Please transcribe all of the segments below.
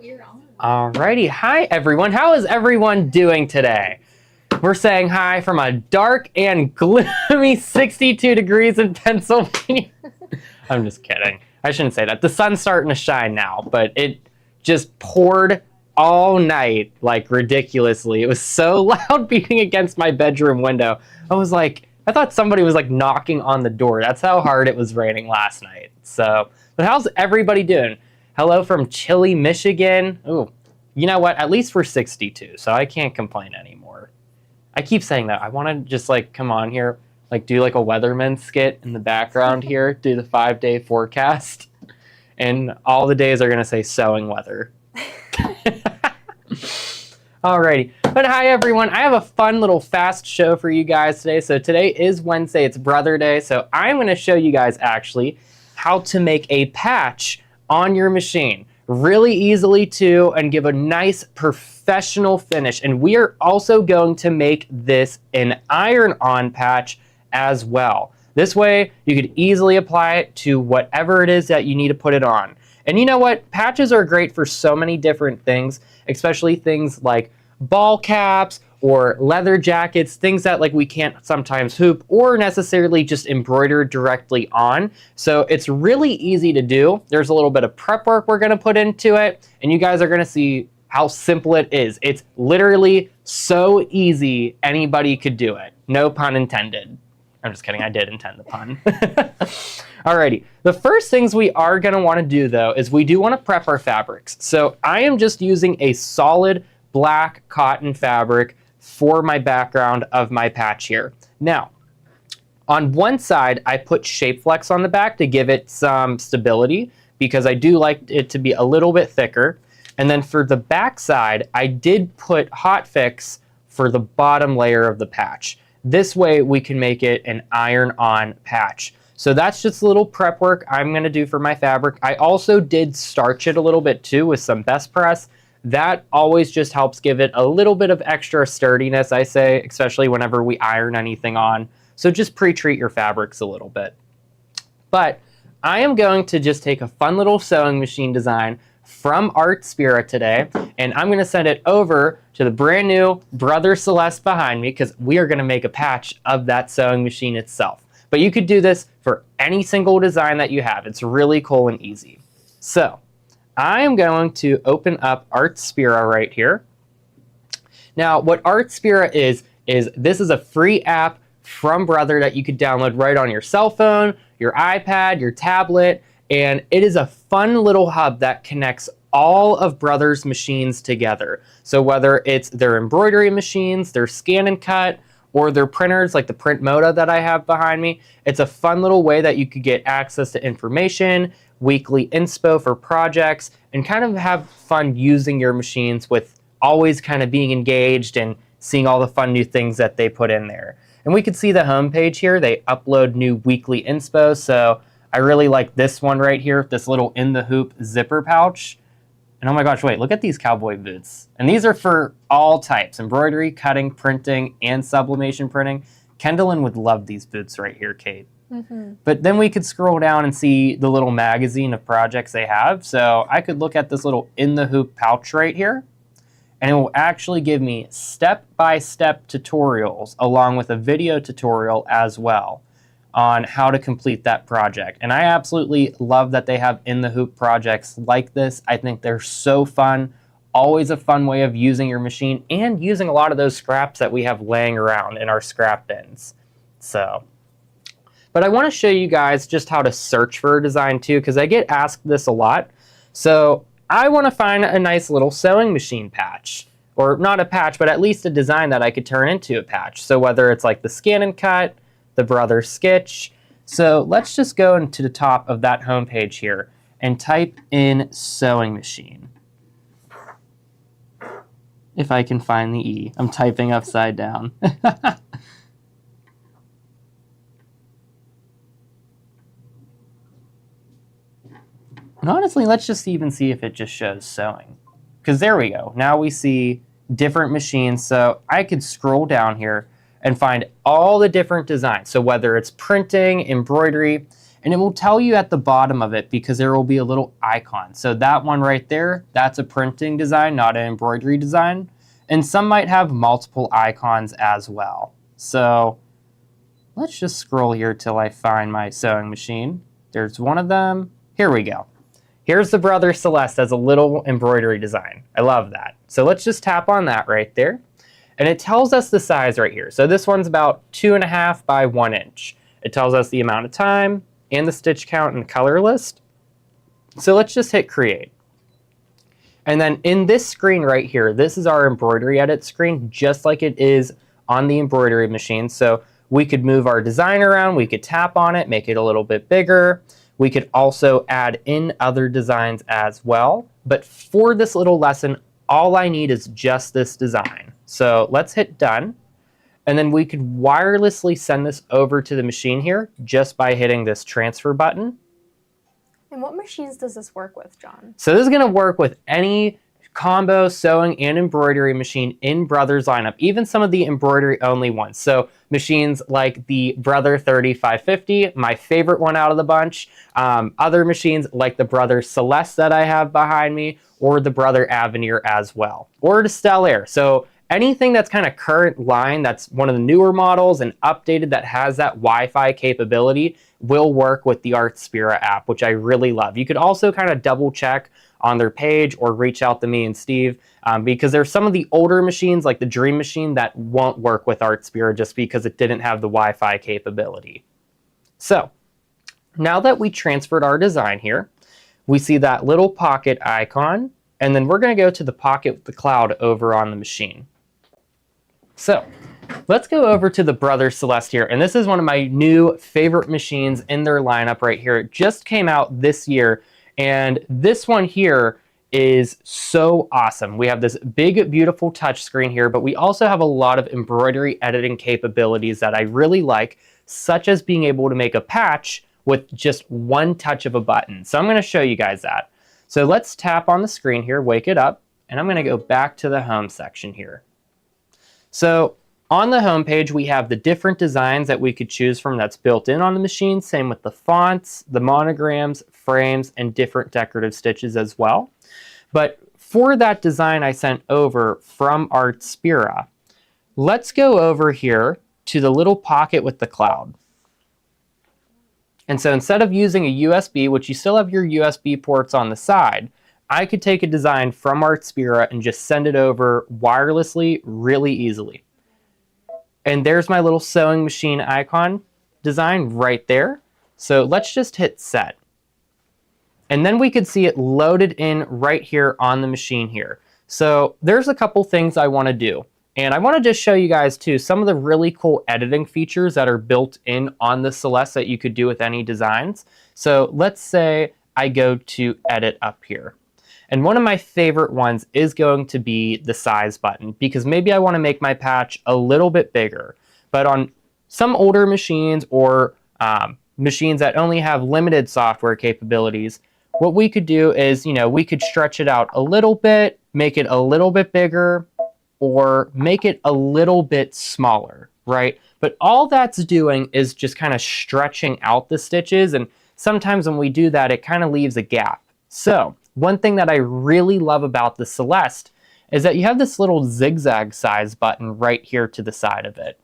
You're on. Alrighty, hi everyone. How is everyone doing today? We're saying hi from a dark and gloomy 62 degrees in Pennsylvania. I'm just kidding. I shouldn't say that. The sun's starting to shine now, but it just poured all night, like ridiculously. It was so loud beating against my bedroom window. I thought somebody was like knocking on the door. That's how hard it was raining last night. So, but how's everybody doing? Hello from chilly Michigan. Ooh, you know what? At least we're 62, so I can't complain anymore. I keep saying that. I want to just like come on here, like do like a weatherman skit in the background here, do the 5-day forecast, and all the days are going to say sowing weather. Alrighty, but hi everyone. I have a fun little fast show for you guys today. So today is Wednesday, it's Brother Day. So I'm going to show you guys actually how to make a patch on your machine. Really easily too, and give a nice professional finish. And we are also going to make this an iron-on patch as well. This way you could easily apply it to whatever it is that you need to put it on. And you know what? Patches are great for so many different things, especially things like ball caps or leather jackets, things that like we can't sometimes hoop or necessarily just embroider directly on. So it's really easy to do. There's a little bit of prep work we're going to put into it, and you guys are going to see how simple it is. It's literally so easy, anybody could do it. No pun intended. I'm just kidding, I did intend the pun. Alrighty, the first things we are going to want to do though is we do want to prep our fabrics. So I am just using a solid black cotton fabric for my background of my patch here. Now, on one side, I put Shape Flex on the back to give it some stability because I do like it to be a little bit thicker. And then for the back side, I did put Hot Fix for the bottom layer of the patch. This way we can make it an iron-on patch. So that's just a little prep work I'm going to do for my fabric. I also did starch it a little bit too with some Best Press. That always just helps give it a little bit of extra sturdiness, I say, especially whenever we iron anything on. So just pre-treat your fabrics a little bit. But I am going to just take a fun little sewing machine design from Artspira today, and I'm going to send it over to the brand new Brother Celeste behind me because we are going to make a patch of that sewing machine itself. But you could do this for any single design that you have. It's really cool and easy. So I am going to open up Artspira right here. Now, what Artspira is this is a free app from Brother that you could download right on your cell phone, your iPad, your tablet, and it is a fun little hub that connects all of Brother's machines together. So whether it's their embroidery machines, their scan and cut, or their printers like the Print Moda that I have behind me, it's a fun little way that you could get access to information, weekly inspo for projects, and kind of have fun using your machines with always kind of being engaged and seeing all the fun new things that they put in there. And we could see the homepage here. They upload new weekly inspo. So I really like this one right here, this little in the hoop zipper pouch. And oh my gosh, wait, look at these cowboy boots. And these are for all types, embroidery, cutting, printing, and sublimation printing. Kendallin would love these boots right here, Kate. Mm-hmm. But then we could scroll down and see the little magazine of projects they have. So I could look at this little in the hoop pouch right here, and it will actually give me step-by-step tutorials along with a video tutorial as well on how to complete that project. And I absolutely love that they have in the hoop projects like this. I think they're so fun. Always a fun way of using your machine and using a lot of those scraps that we have laying around in our scrap bins. So, but I want to show you guys just how to search for a design too, because I get asked this a lot. So I want to find a nice little sewing machine patch, or not a patch, but at least a design that I could turn into a patch. So whether it's like the scan and cut, the Brother Sketch. So let's just go into the top of that homepage here and type in sewing machine. If I can find the E. I'm typing upside down. And honestly, let's just even see if it just shows sewing. Because there we go. Now we see different machines. So I could scroll down here and find all the different designs. So whether it's printing, embroidery, And it will tell you at the bottom of it because there will be a little icon. So that one right there, that's a printing design, not an embroidery design. And some might have multiple icons as well. So let's just scroll here till I find my sewing machine. There's one of them. Here we go. Here's the Brother Celeste as a little embroidery design. I love that. So let's just tap on that right there. And it tells us the size right here. So this one's about 2.5 by 1 inch. It tells us the amount of time and the stitch count and color list. So let's just hit create. And then in this screen right here, this is our embroidery edit screen, just like it is on the embroidery machine. So we could move our design around, we could tap on it, make it a little bit bigger. We could also add in other designs as well. But for this little lesson, all I need is just this design. So let's hit done. And then we could wirelessly send this over to the machine here just by hitting this transfer button. And what machines does this work with, John? So this is going to work with any combo sewing and embroidery machine in Brother's lineup, even some of the embroidery only ones. So machines like the Brother 3550, my favorite one out of the bunch. Other machines like the Brother Celeste that I have behind me, or the Brother Avenir as well, or the Stellaire. So anything that's kind of current line, that's one of the newer models and updated that has that Wi-Fi capability will work with the Artspira app, which I really love. You could also kind of double check on their page or reach out to me and Steve because there's some of the older machines like the Dream Machine that won't work with Artspira just because it didn't have the Wi-Fi capability. So now that we transferred our design here, we see that little pocket icon, and then we're going to go to the pocket with the cloud over on the machine. So let's go over to the Brother Celeste here, and this is one of my new favorite machines in their lineup right here. It just came out this year, and this one here is so awesome. We have this big, beautiful touch screen here, but we also have a lot of embroidery editing capabilities that I really like, such as being able to make a patch with just one touch of a button. So I'm going to show you guys that. So let's tap on the screen here, wake it up, and I'm going to go back to the home section here. So on the home page, we have the different designs that we could choose from that's built in on the machine. Same with the fonts, the monograms, frames, and different decorative stitches as well. But for that design I sent over from Artspira, let's go over here to the little pocket with the cloud. And so instead of using a USB, which you still have your USB ports on the side, I could take a design from Artspira and just send it over wirelessly really easily. And there's my little sewing machine icon design right there. So let's just hit set. And then we could see it loaded in right here on the machine here. So there's a couple things I want to do. And I want to just show you guys too some of the really cool editing features that are built in on the Celeste that you could do with any designs. So let's say I go to edit up here. And one of my favorite ones is going to be the size button, because maybe I want to make my patch a little bit bigger. But on some older machines or machines that only have limited software capabilities, what we could do is, we could stretch it out a little bit, make it a little bit bigger, or make it a little bit smaller, right? But all that's doing is just kind of stretching out the stitches, and sometimes when we do that, it kind of leaves a gap. So one thing that I really love about the Celeste is that you have this little zigzag size button right here to the side of it.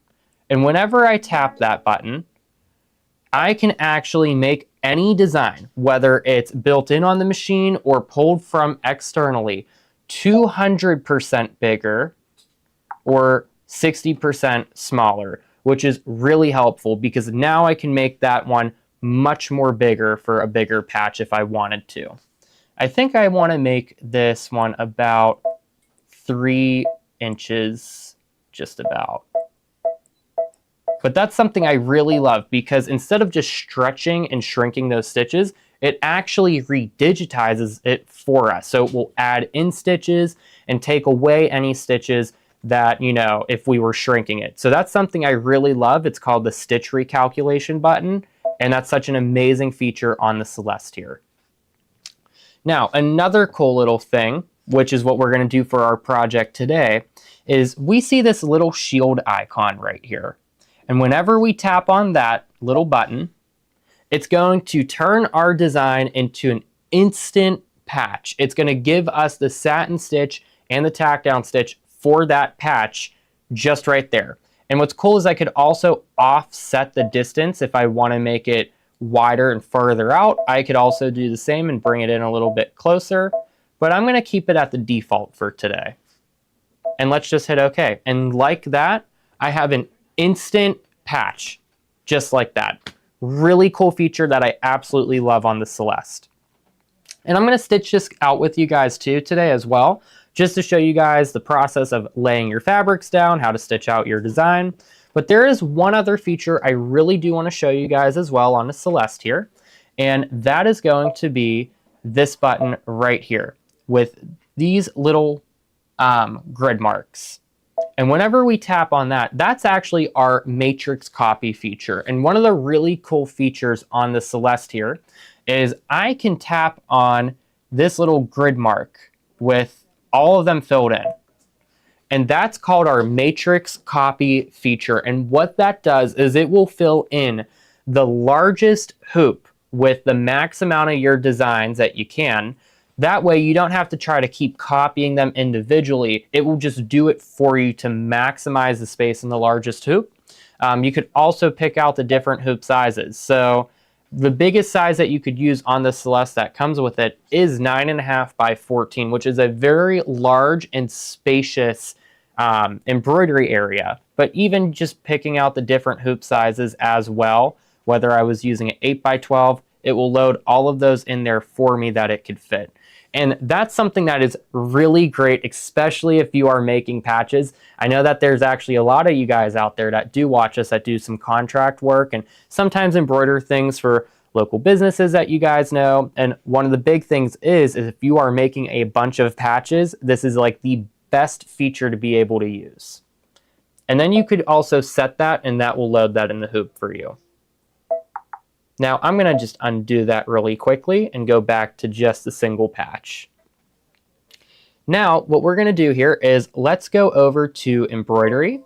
And whenever I tap that button, I can actually make any design, whether it's built in on the machine or pulled from externally, 200% bigger or 60% smaller, which is really helpful because now I can make that one much more bigger for a bigger patch if I wanted to. I think I want to make this one about 3 inches, just about. But that's something I really love because instead of just stretching and shrinking those stitches, it actually redigitizes it for us. So it will add in stitches and take away any stitches that, if we were shrinking it. So that's something I really love. It's called the stitch recalculation button, and that's such an amazing feature on the Celeste here. Now, another cool little thing, which is what we're going to do for our project today, is we see this little shield icon right here. And whenever we tap on that little button, it's going to turn our design into an instant patch. It's going to give us the satin stitch and the tack down stitch for that patch just right there. And what's cool is I could also offset the distance if I want to make it wider and further out. I could also do the same and bring it in a little bit closer, but I'm going to keep it at the default for today. And let's just hit OK. And like that, I have an instant patch, just like that. Really cool feature that I absolutely love on the Celeste. And I'm going to stitch this out with you guys too today as well, just to show you guys the process of laying your fabrics down, how to stitch out your design. But there is one other feature I really do want to show you guys as well on the Celeste here, and that is going to be this button right here with these little grid marks. And whenever we tap on that, that's actually our matrix copy feature. And one of the really cool features on the Celeste here is I can tap on this little grid mark with all of them filled in. And that's called our matrix copy feature. And what that does is it will fill in the largest hoop with the max amount of your designs that you can. That way you don't have to try to keep copying them individually. It will just do it for you to maximize the space in the largest hoop. You could also pick out the different hoop sizes. So the biggest size that you could use on the Celeste that comes with it is 9.5 by 14, which is a very large and spacious embroidery area. But even just picking out the different hoop sizes as well, whether I was using an 8 by 12, it will load all of those in there for me that it could fit. And that's something that is really great, especially if you are making patches. I know that there's actually a lot of you guys out there that do watch us that do some contract work and sometimes embroider things for local businesses that you guys know. And one of the big things is if you are making a bunch of patches, this is like the best feature to be able to use. And then you could also set that and that will load that in the hoop for you. Now I'm going to just undo that really quickly and go back to just the single patch. Now what we're going to do here is let's go over to embroidery,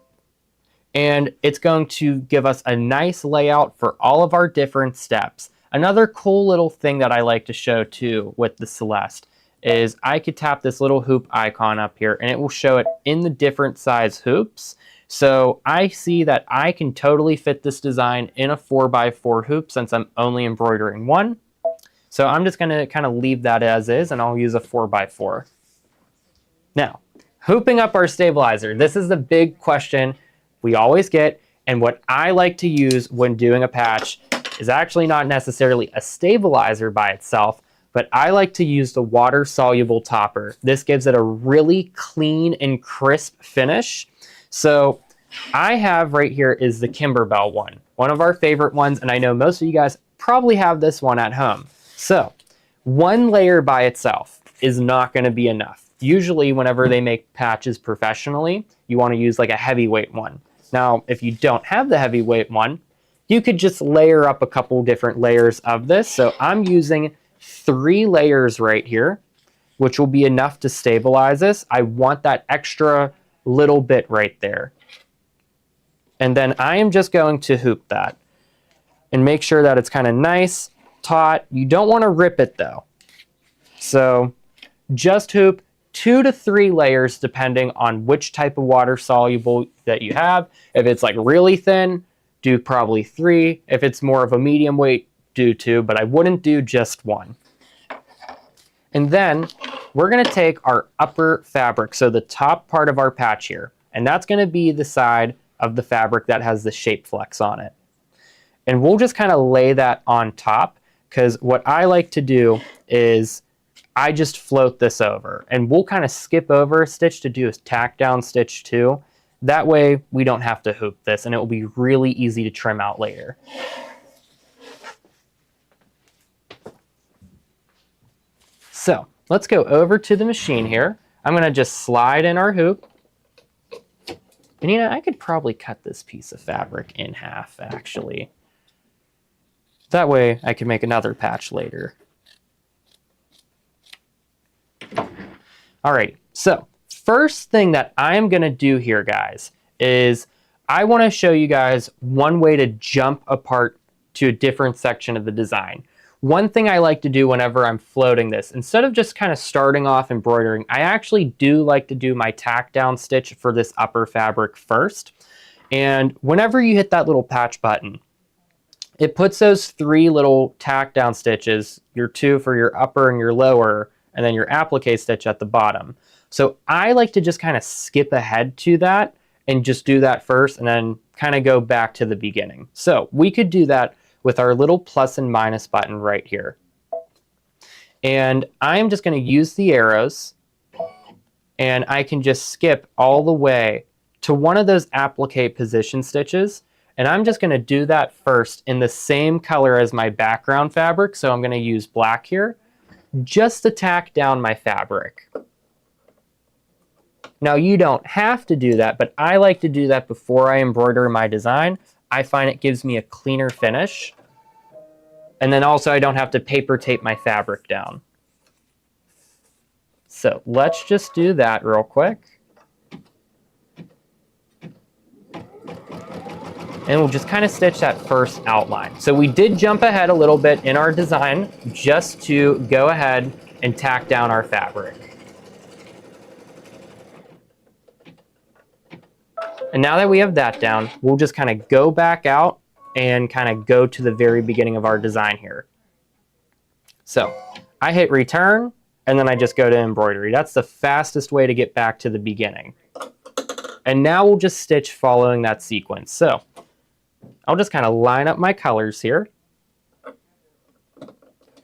and it's going to give us a nice layout for all of our different steps. Another cool little thing that I like to show too with the Celeste is I could tap this little hoop icon up here and it will show it in the different size hoops. So I see that I can totally fit this design in a 4x4 hoop since I'm only embroidering one. So I'm just going to kind of leave that as is and I'll use a 4x4. Now, hooping up our stabilizer. This is the big question we always get, and what I like to use when doing a patch is actually not necessarily a stabilizer by itself, but I like to use the water-soluble topper. This gives it a really clean and crisp finish. So I have right here is the Kimberbell one of our favorite ones, and I know most of you guys probably have this one at home. So one layer by itself is not going to be enough. Usually whenever they make patches professionally, you want to use like a heavyweight one. Now, if you don't have the heavyweight one, you could just layer up a couple different layers of this. So I'm using 3 layers right here, which will be enough to stabilize this. I want that extra little bit right there. And then I am just going to hoop that and make sure that it's kind of nice, taut. You don't want to rip it though. So just hoop 2 to 3 layers depending on which type of water soluble that you have. If it's like really thin, do probably 3. If it's more of a medium weight, do 2, but I wouldn't do just 1. And then we're going to take our upper fabric, so the top part of our patch here, and that's going to be the side of the fabric that has the shape flex on it. And we'll just kind of lay that on top, because what I like to do is I just float this over, and we'll kind of skip over a stitch to do a tack down stitch too. That way we don't have to hoop this, and it will be really easy to trim out later. So let's go over to the machine here. I'm going to just slide in our hoop. And you know, I could probably cut this piece of fabric in half actually. That way I can make another patch later. All right, so first thing that I'm going to do here, guys, is I want to show you guys one way to jump apart to a different section of the design. One thing I like to do whenever I'm floating this, instead of just kind of starting off embroidering, I actually do like to do my tack down stitch for this upper fabric first. And whenever you hit that little patch button, it puts those 3 little tack down stitches, your 2 for your upper and your lower, and then your applique stitch at the bottom. So I like to just kind of skip ahead to that and just do that first and then kind of go back to the beginning. So we could do that with our little plus and minus button right here. And I'm just going to use the arrows, and I can just skip all the way to one of those applique position stitches. And I'm just going to do that first in the same color as my background fabric. So I'm going to use black here just to tack down my fabric. Now you don't have to do that, but I like to do that before I embroider my design. I find it gives me a cleaner finish. And then also I don't have to paper tape my fabric down. So let's just do that real quick. And we'll just kind of stitch that first outline. So we did jump ahead a little bit in our design just to go ahead and tack down our fabric. And now that we have that down, we'll just kind of go back out and kind of go to the very beginning of our design here. So I hit return, and then I just go to embroidery. That's the fastest way to get back to the beginning. And now we'll just stitch following that sequence. So I'll just kind of line up my colors here.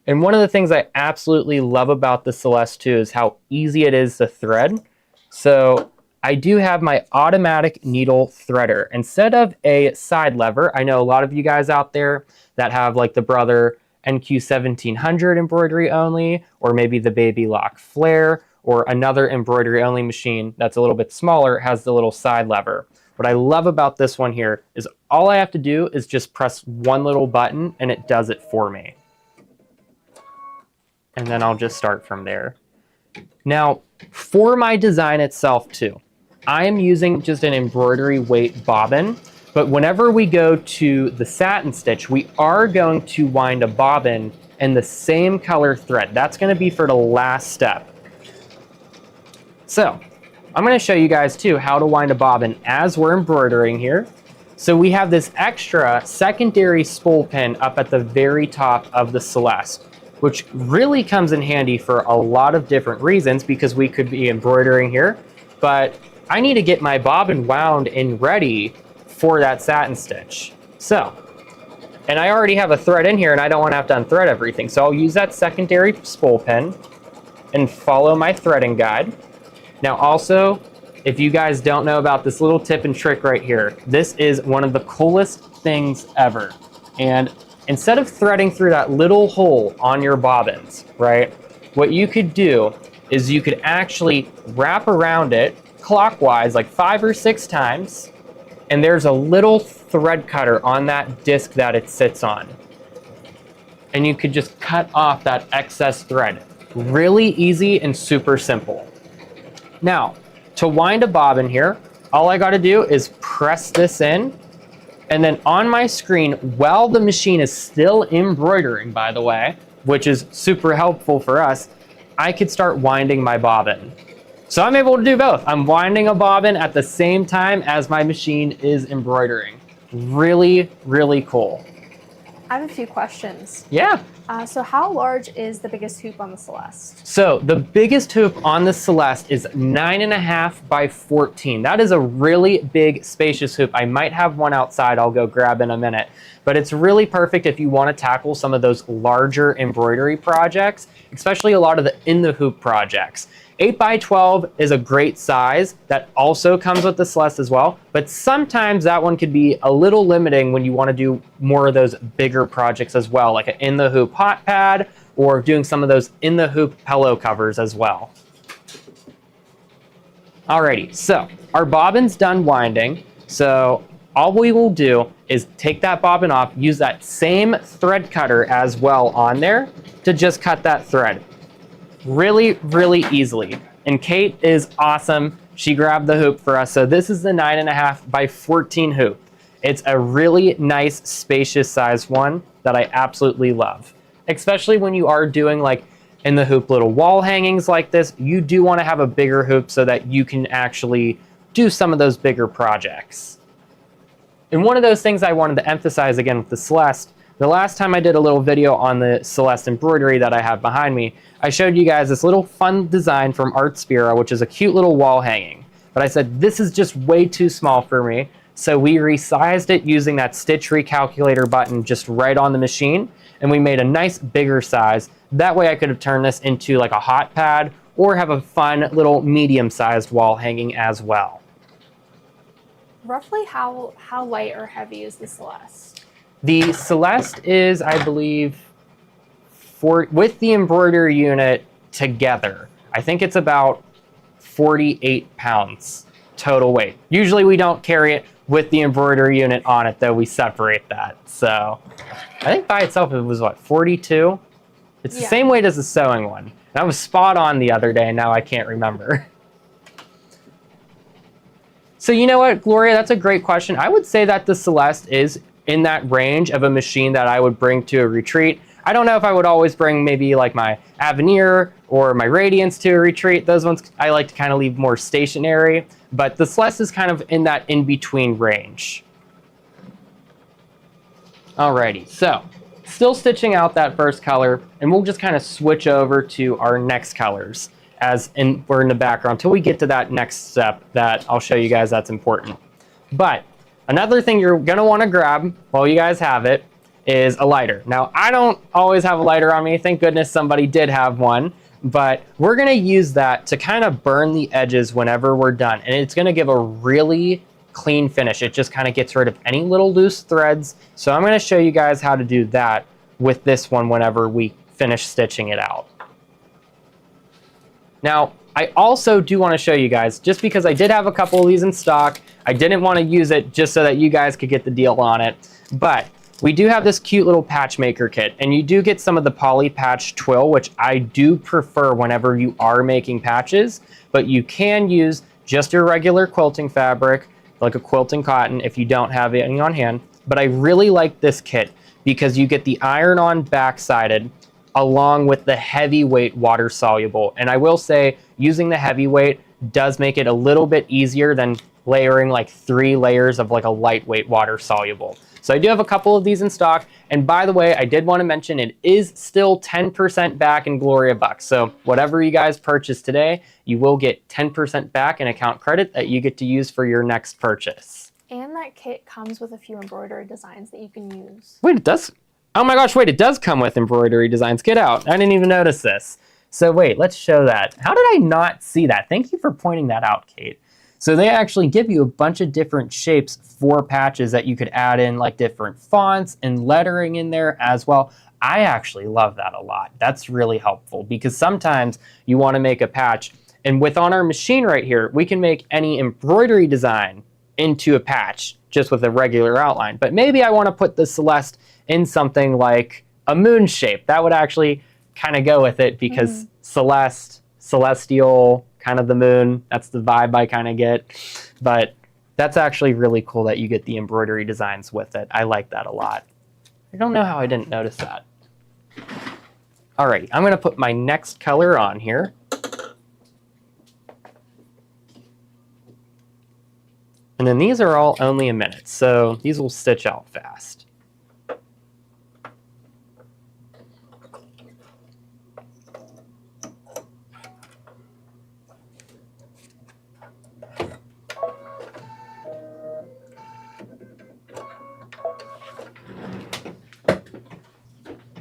And one of the things I absolutely love about the Celeste too is how easy it is to thread. So I do have my automatic needle threader. Instead of a side lever, I know a lot of you guys out there that have like the Brother NQ1700 embroidery only, or maybe the Baby Lock Flare, or another embroidery only machine that's a little bit smaller has the little side lever. What I love about this one here is all I have to do is just press one little button and it does it for me. And then I'll just start from there. Now, for my design itself too, I am using just an embroidery weight bobbin, but whenever we go to the satin stitch, we are going to wind a bobbin in the same color thread. That's going to be for the last step. So I'm going to show you guys too how to wind a bobbin as we're embroidering here. So we have this extra secondary spool pin up at the very top of the Celeste, which really comes in handy for a lot of different reasons because we could be embroidering here, but I need to get my bobbin wound and ready for that satin stitch. So, and I already have a thread in here and I don't want to have to unthread everything. So I'll use that secondary spool pin and follow my threading guide. Now also, if you guys don't know about this little tip and trick right here, this is one of the coolest things ever. And instead of threading through that little hole on your bobbins, right, what you could do is you could actually wrap around it clockwise like 5 or 6 times, and there's a little thread cutter on that disc that it sits on. And you could just cut off that excess thread. Really easy and super simple. Now, to wind a bobbin here, all I gotta do is press this in, and then on my screen, while the machine is still embroidering, by the way, which is super helpful for us, I could start winding my bobbin. So I'm able to do both. I'm winding a bobbin at the same time as my machine is embroidering. Really, really cool. I have a few questions. Yeah. So how large is the biggest hoop on the Celeste? So the biggest hoop on the Celeste is 9.5 by 14. That is a really big, spacious hoop. I might have one outside I'll go grab in a minute. But it's really perfect if you want to tackle some of those larger embroidery projects, especially a lot of the in-the-hoop projects. 8 by 12 is a great size that also comes with the Celeste as well, but sometimes that one could be a little limiting when you want to do more of those bigger projects as well, like an in-the-hoop hot pad or doing some of those in-the-hoop pillow covers as well. Alrighty, so our bobbin's done winding, so all we will do is take that bobbin off, use that same thread cutter as well on there to just cut that thread. Really, really easily. And Kate is awesome. She grabbed the hoop for us. So this is the 9.5 by 14 hoop. It's a really nice, spacious size one that I absolutely love. Especially when you are doing like in the hoop little wall hangings like this, you do want to have a bigger hoop so that you can actually do some of those bigger projects. And one of those things I wanted to emphasize again with the Celeste, the last time I did a little video on the Celeste embroidery that I have behind me, I showed you guys this little fun design from Artspira, which is a cute little wall hanging. But I said, this is just way too small for me. So we resized it using that stitch recalculator button just right on the machine. And we made a nice bigger size. That way I could have turned this into like a hot pad or have a fun little medium-sized wall hanging as well. Roughly how light or heavy is the Celeste? The Celeste is, I believe, with the embroidery unit together, I think it's about 48 pounds total weight. Usually we don't carry it with the embroidery unit on it, though we separate that. So I think by itself it was what, 42? It's the same weight as the sewing one. And I was spot on the other day and now I can't remember. So you know what, Gloria, that's a great question. I would say that the Celeste is in that range of a machine that I would bring to a retreat. I don't know if I would always bring maybe like my Avenir or my Radiance to a retreat. Those ones I like to kind of leave more stationary, but the Celeste is kind of in that in-between range. Alrighty, so still stitching out that first color, and we'll just kind of switch over to our next colors we're in the background until we get to that next step that I'll show you guys that's important. But another thing you're gonna wanna grab while you guys have it is a lighter. Now, I don't always have a lighter on me. Thank goodness somebody did have one, but we're gonna use that to kind of burn the edges whenever we're done. And it's gonna give a really clean finish. It just kind of gets rid of any little loose threads. So I'm gonna show you guys how to do that with this one whenever we finish stitching it out. Now, I also do want to show you guys, just because I did have a couple of these in stock, I didn't want to use it just so that you guys could get the deal on it, but we do have this cute little patch maker kit, and you do get some of the poly patch twill, which I do prefer whenever you are making patches, but you can use just your regular quilting fabric, like a quilting cotton, if you don't have any on hand. But I really like this kit because you get the iron-on back-sided along with the heavyweight water soluble. And I will say, using the heavyweight does make it a little bit easier than layering like 3 layers of like a lightweight water soluble. So I do have a couple of these in stock. And by the way, I did want to mention it is still 10% back in Gloria Bucks. So whatever you guys purchase today, you will get 10% back in account credit that you get to use for your next purchase. And that kit comes with a few embroidery designs that you can use. Wait, it does? Oh my gosh, wait, it does come with embroidery designs. Get out. I didn't even notice this. So wait, let's show that. How did I not see that? Thank you for pointing that out, Kate. So they actually give you a bunch of different shapes for patches that you could add in, like different fonts and lettering in there as well. I actually love that a lot. That's really helpful because sometimes you want to make a patch, and on our machine right here, we can make any embroidery design into a patch just with a regular outline. But maybe I want to put the Celeste in something like a moon shape. That would actually kind of go with it because celestial, kind of the moon, that's the vibe I kind of get. But that's actually really cool that you get the embroidery designs with it. I like that a lot. I don't know how I didn't notice that. Alrighty, I'm gonna put my next color on here. And then these are all only a minute, so these will stitch out fast.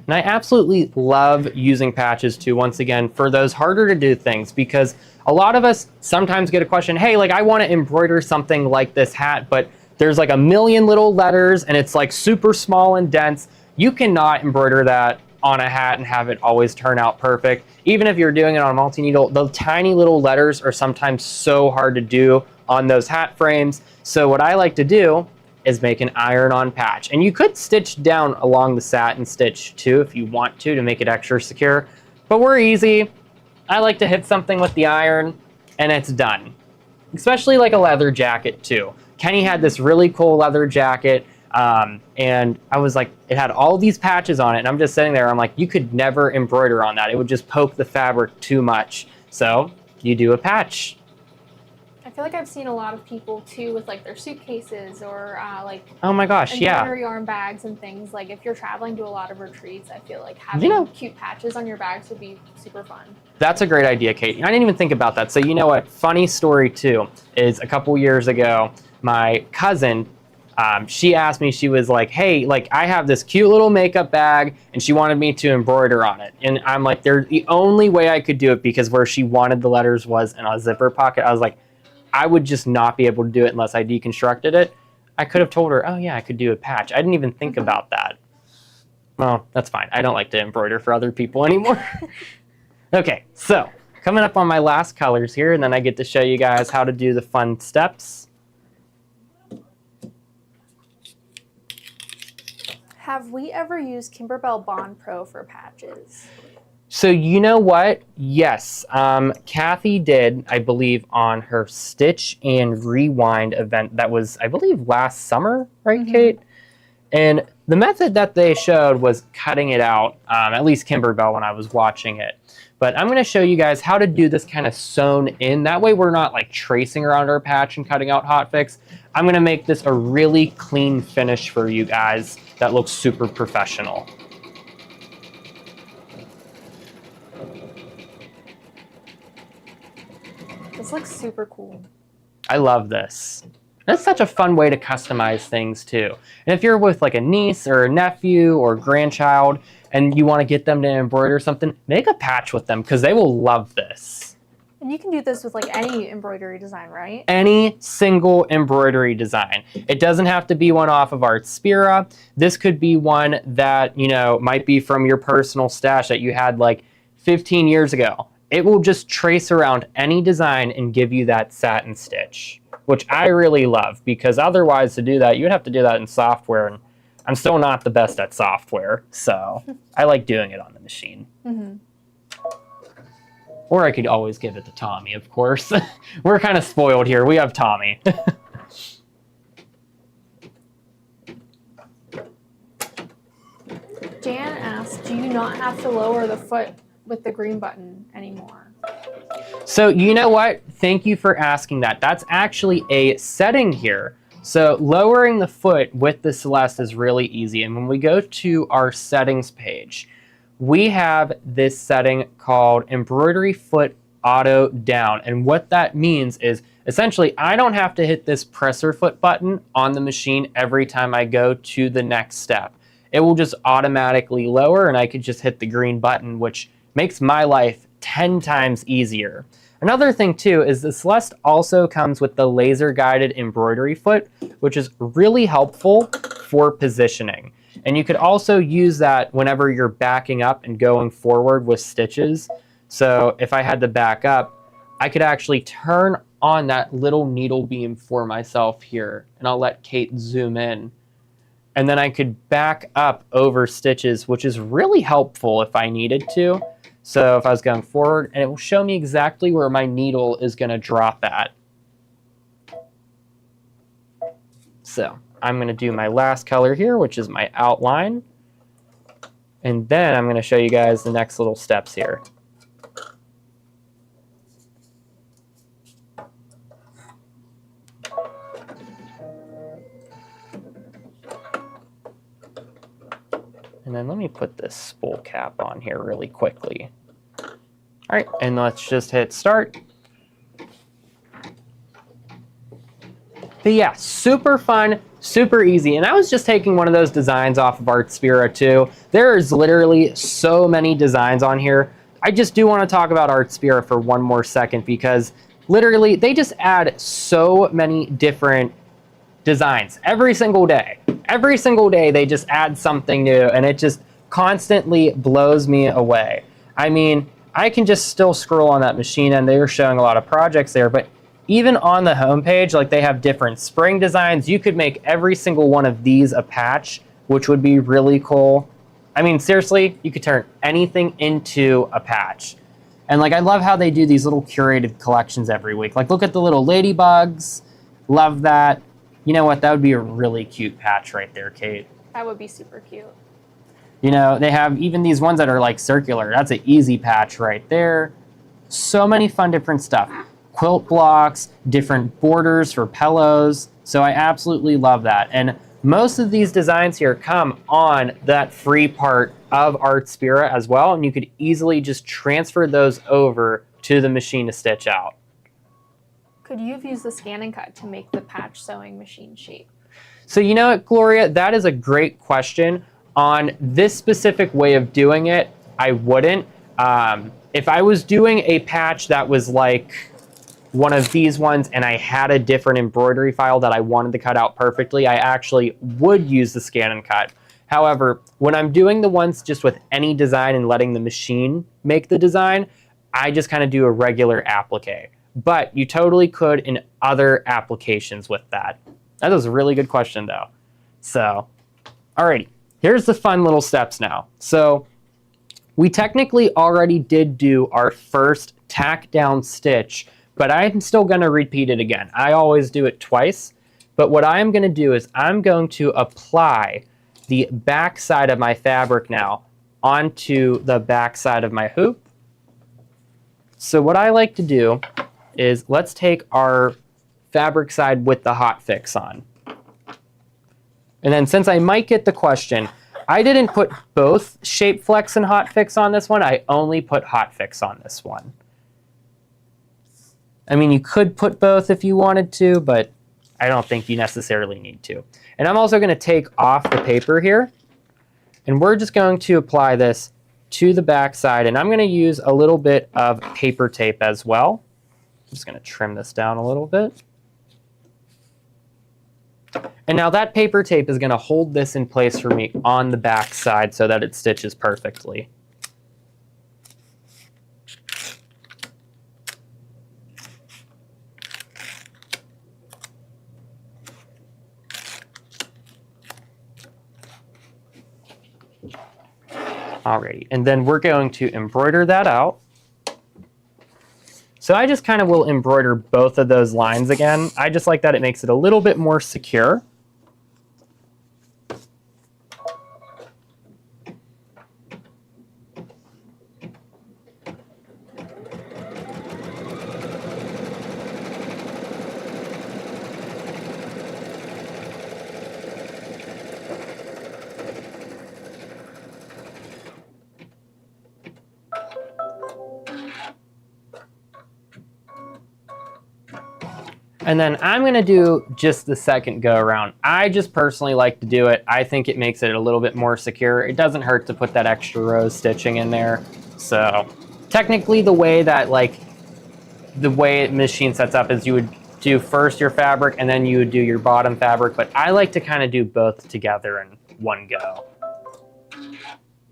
And I absolutely love using patches too, once again, for those harder to do things, because a lot of us sometimes get a question, hey, like I want to embroider something like this hat, but there's like a million little letters and it's like super small and dense. You cannot embroider that on a hat and have it always turn out perfect. Even if you're doing it on a multi-needle, the tiny little letters are sometimes so hard to do on those hat frames. So what I like to do is make an iron-on patch. And you could stitch down along the satin stitch too if you want to make it extra secure, but we're easy. I like to hit something with the iron and it's done. especially like a leather jacket too. Kenny had this really cool leather jacket, and I was like, it had all these patches on it, and I'm just sitting there, I'm like, you could never embroider on that. It would just poke the fabric too much. So you do a patch. I feel like I've seen a lot of people too with like their suitcases or like, oh my gosh, yeah, embroidery arm bags and things. Like if you're traveling to a lot of retreats, I feel like having cute patches on your bags would be super fun. That's a great idea, Kate. I didn't even think about that. So you know what? Funny story too is a couple years ago, my cousin, she asked me, she was like, hey, like I have this cute little makeup bag and she wanted me to embroider on it. And I'm like, the only way I could do it, because where she wanted the letters was in a zipper pocket. I was like, I would just not be able to do it unless I deconstructed it. I could have told her, oh yeah, I could do a patch. I didn't even think about that. Well, that's fine. I don't like to embroider for other people anymore. Okay, so coming up on my last colors here, and then I get to show you guys how to do the fun steps. Have we ever used Kimberbell Bond Pro for patches? So you know what? Yes, Kathy did, I believe, on her Stitch and Rewind event that was, I believe, last summer, right, Kate? And the method that they showed was cutting it out, at least Kimberbell when I was watching it. But I'm going to show you guys how to do this kind of sewn in. That way we're not like tracing around our patch and cutting out hotfix. I'm going to make this a really clean finish for you guys that looks super professional. This looks super cool. I love this. That's such a fun way to customize things too. And if you're with like a niece or a nephew or grandchild and you want to get them to embroider something, make a patch with them because they will love this. And you can do this with like any embroidery design, right? Any single embroidery design. It doesn't have to be one off of Artspira. This could be one that, you know, might be from your personal stash that you had like 15 years ago. It will just trace around any design and give you that satin stitch, which I really love, because otherwise to do that, you would have to do that in software, and I'm still not the best at software, so I like doing it on the machine. Or I could always give it to Tommy, of course. We're kind of spoiled here. We have Tommy. Jan asked, do you not have to lower the foot with the green button anymore? So you know what? Thank you for asking that. That's actually a setting here. So lowering the foot with the Celeste is really easy. And when we go to our settings page, we have this setting called Embroidery Foot Auto Down. And what that means is essentially I don't have to hit this presser foot button on the machine every time I go to the next step. It will just automatically lower, and I could just hit the green button, which makes my life 10 times easier. Another thing too is the Celeste also comes with the laser guided embroidery foot, which is really helpful for positioning. And you could also use that whenever you're backing up and going forward with stitches. So if I had to back up, I could actually turn on that little needle beam for myself here, and I'll let Kate zoom in. And then I could back up over stitches, which is really helpful if I needed to. So if I was going forward, and it will show me exactly where my needle is going to drop at. So I'm going to do my last color here, which is my outline. And then I'm going to show you guys the next little steps here. And then let me put this spool cap on here really quickly. All right, and let's just hit start. But yeah, super fun, super easy. And I was just taking one of those designs off of Artspira too. There's literally so many designs on here. I just do want to talk about Artspira for one more second, because literally they just add so many different designs every single day. Every single day they just add something new, and it just constantly blows me away. I mean, I can just still scroll on that machine, and they were showing a lot of projects there, but even on the homepage, like they have different spring designs. You could make every single one of these a patch, which would be really cool. I mean, seriously, you could turn anything into a patch. And like, I love how they do these little curated collections every week. Like, look at the little ladybugs. Love that. You know what? That would be a really cute patch right there, Kate. That would be super cute. You know, they have even these ones that are like circular. That's an easy patch right there. So many fun different stuff. Quilt blocks, different borders for pillows. So I absolutely love that. And most of these designs here come on that free part of Artspira as well. And you could easily just transfer those over to the machine to stitch out. Could you have used the scan and cut to make the patch sewing machine shape? So you know what, Gloria, that is a great question. On this specific way of doing it, I wouldn't. If I was doing a patch that was like one of these ones and I had a different embroidery file that I wanted to cut out perfectly, I actually would use the scan and cut. However, when I'm doing the ones just with any design and letting the machine make the design, I just kind of do a regular applique. But you totally could in other applications with that. That was a really good question though. So, alrighty, here's the fun little steps now. So we technically already did do our first tack down stitch, but I'm still gonna repeat it again. I always do it twice, but what I'm gonna do is I'm going to apply the back side of my fabric now onto the back side of my hoop. So what I like to do is let's take our fabric side with the hot fix on. And then since I might get the question, I didn't put both Shape Flex and Hot Fix on this one. I only put Hot Fix on this one. I mean, you could put both if you wanted to, but I don't think you necessarily need to. And I'm also going to take off the paper here, and we're just going to apply this to the back side, and I'm going to use a little bit of paper tape as well. I'm just going to trim this down a little bit. And now that paper tape is going to hold this in place for me on the back side so that it stitches perfectly. Alrighty, and then we're going to embroider that out. So I just kind of will embroider both of those lines again. I just like that it makes it a little bit more secure. And then I'm going to do just the second go around. I just personally like to do it. I think it makes it a little bit more secure. It doesn't hurt to put that extra rose stitching in there. So technically the way that the way machine sets up is you would do first your fabric and then you would do your bottom fabric. But I like to kind of do both together in one go.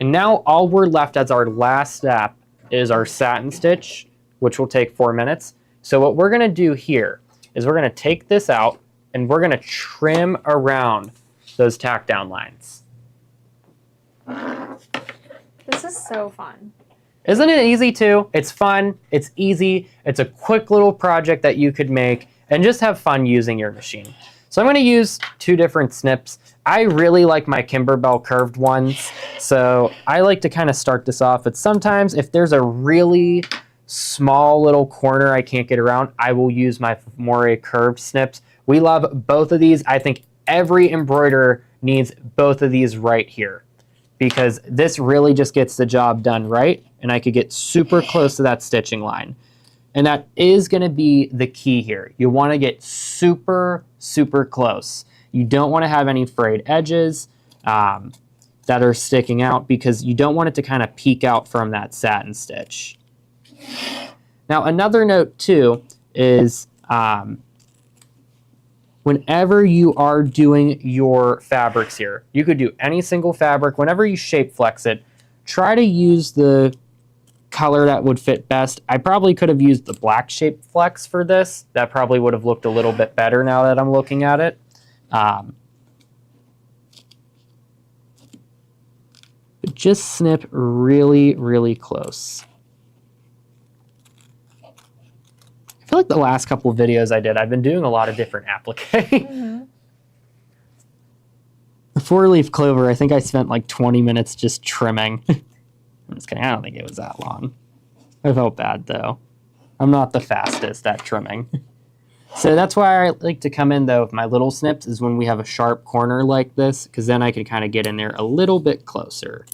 And now all we're left as our last step is our satin stitch, which will take 4 minutes. So what we're going to do here is we're going to take this out and we're going to trim around those tack down lines. This is so fun. Isn't it easy too? It's fun, it's easy, it's a quick little project that you could make and just have fun using your machine. So I'm going to use 2 different snips. I really like my Kimberbell curved ones, so I like to kind of start this off, but sometimes if there's a really small little corner I can't get around, I will use my Moire curved snips. We love both of these. I think every embroiderer needs both of these right here because this really just gets the job done right, and I could get super close to that stitching line. And that is going to be the key here. You want to get super, super close. You don't want to have any frayed edges that are sticking out because you don't want it to kind of peek out from that satin stitch. Now another note too is whenever you are doing your fabrics here, you could do any single fabric. Whenever you shape flex it, try to use the color that would fit best. I probably could have used the black shape flex for this. That probably would have looked a little bit better now that I'm looking at it. But just snip really, really close. feel like the last couple of videos I did, I've been doing a lot of different applique. The 4-leaf clover, I think I spent like 20 minutes just trimming. I'm just kidding, I don't think it was that long. I felt bad though. I'm not the fastest at trimming. So that's why I like to come in though with my little snips, is when we have a sharp corner like this, because then I can kind of get in there a little bit closer.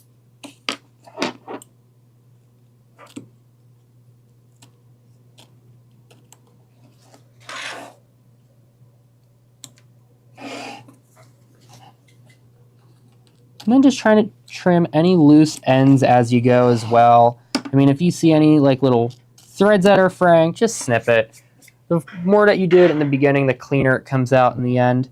And then just trying to trim any loose ends as you go as well. I mean, if you see any like little threads that are fraying, just snip it. The more that you do it in the beginning, the cleaner it comes out in the end.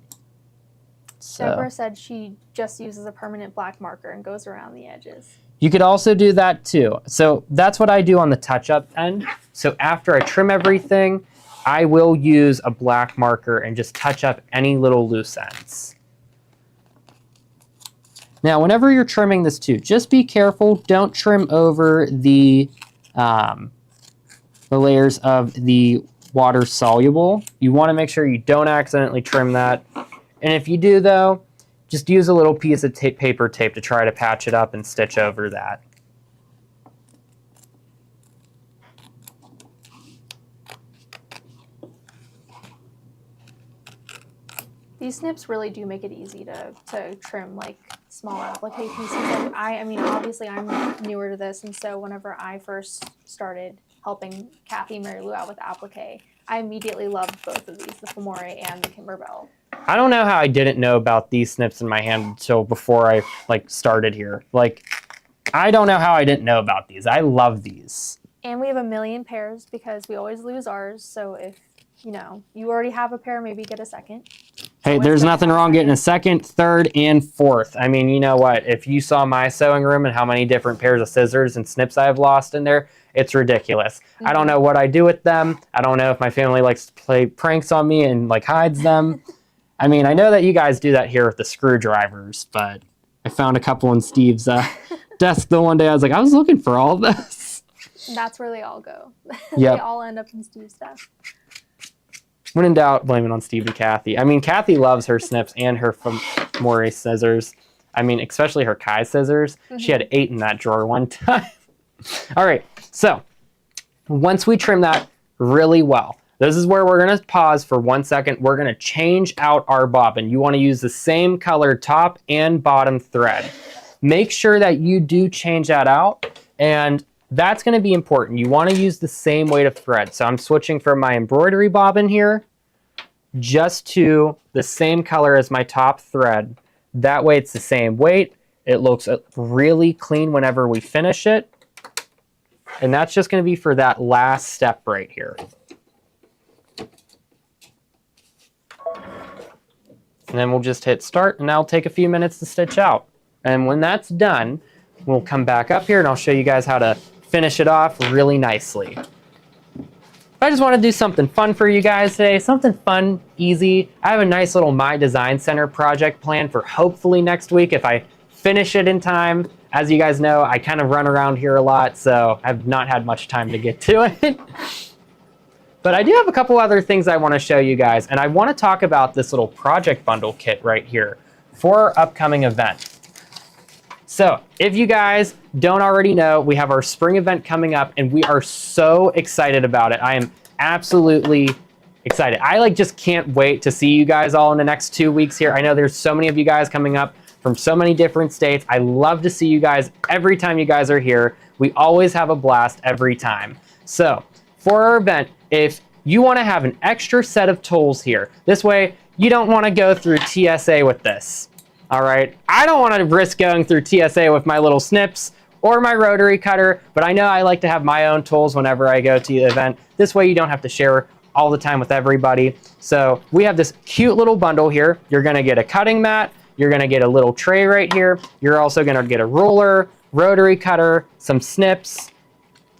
So Deborah said she just uses a permanent black marker and goes around the edges. you could also do that too. So that's what I do on the touch-up end. So after I trim everything, I will use a black marker and just touch up any little loose ends. Now, whenever you're trimming this too, just be careful. Don't trim over the layers of the water soluble. You want to make sure you don't accidentally trim that. And if you do though, just use a little piece of paper tape to try to patch it up and stitch over that. These snips really do make it easy to trim like small applique pieces. Like I mean, obviously I'm newer to this, and so whenever I first started helping Kathy and Mary Lou out with applique, I immediately loved both of these, the Femore and the Kimberbell. I don't know how I didn't know about these snips in my hand until before I like started here. Like, I don't know how I didn't know about these. I love these. And we have a million pairs because we always lose ours. So if you know you already have a pair, maybe get a second. Hey, there's nothing wrong getting a second, third, and fourth. I mean, you know what? If you saw my sewing room and how many different pairs of scissors and snips I've lost in there, it's ridiculous. I don't know what I do with them. I don't know if my family likes to play pranks on me and like hides them. I mean, I know that you guys do that here with the screwdrivers, but I found a couple on Steve's desk the one day. I was like, I was looking for all this. That's where they all go. Yep. They all end up in Steve's desk. When in doubt, blame it on Steve and Kathy. I mean, Kathy loves her snips and her Femore scissors. I mean, especially her Kai scissors. She had 8 in that drawer one time. All right, so once we trim that really well, this is where we're going to pause for 1 second. We're going to change out our bobbin. You want to use the same color top and bottom thread. Make sure that you do change that out, and that's going to be important. You want to use the same weight of thread. So I'm switching from my embroidery bobbin here just to the same color as my top thread. That way it's the same weight. It looks really clean whenever we finish it. And that's just going to be for that last step right here. And then we'll just hit start, and that'll take a few minutes to stitch out. And when that's done, we'll come back up here and I'll show you guys how to finish it off really nicely. I just want to do something fun for you guys today, something fun, easy. I have a nice little My Design Center project planned for hopefully next week if I finish it in time. As you guys know, I kind of run around here a lot, so I've not had much time to get to it. But I do have a couple other things I want to show you guys, and I want to talk about this little project bundle kit right here for our upcoming event. So if you guys don't already know, we have our spring event coming up, and we are so excited about it. I am absolutely excited. I just can't wait to see you guys all in the next 2 weeks here. I know there's so many of you guys coming up from so many different states. I love to see you guys every time you guys are here. We always have a blast every time. So for our event, if you want to have an extra set of tools here, this way you don't want to go through TSA with this. All right, I don't want to risk going through TSA with my little snips or my rotary cutter, but I know I like to have my own tools whenever I go to the event. This way you don't have to share all the time with everybody. So we have this cute little bundle here. You're gonna get a cutting mat, you're gonna get a little tray right here. You're also gonna get a ruler, rotary cutter, some snips.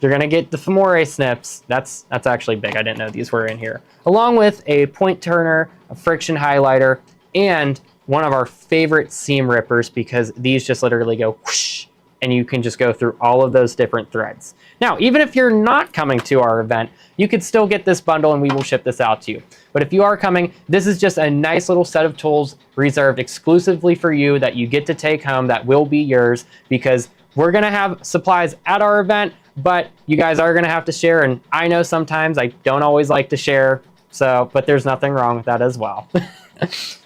You're gonna get the Femore snips. That's actually big, I didn't know these were in here. Along with a point turner, a friction highlighter, and one of our favorite seam rippers, because these just literally go whoosh and you can just go through all of those different threads. Now, even if you're not coming to our event, you could still get this bundle and we will ship this out to you. But if you are coming, this is just a nice little set of tools reserved exclusively for you that you get to take home that will be yours, because we're gonna have supplies at our event, but you guys are gonna have to share. And I know sometimes I don't always like to share, but there's nothing wrong with that as well.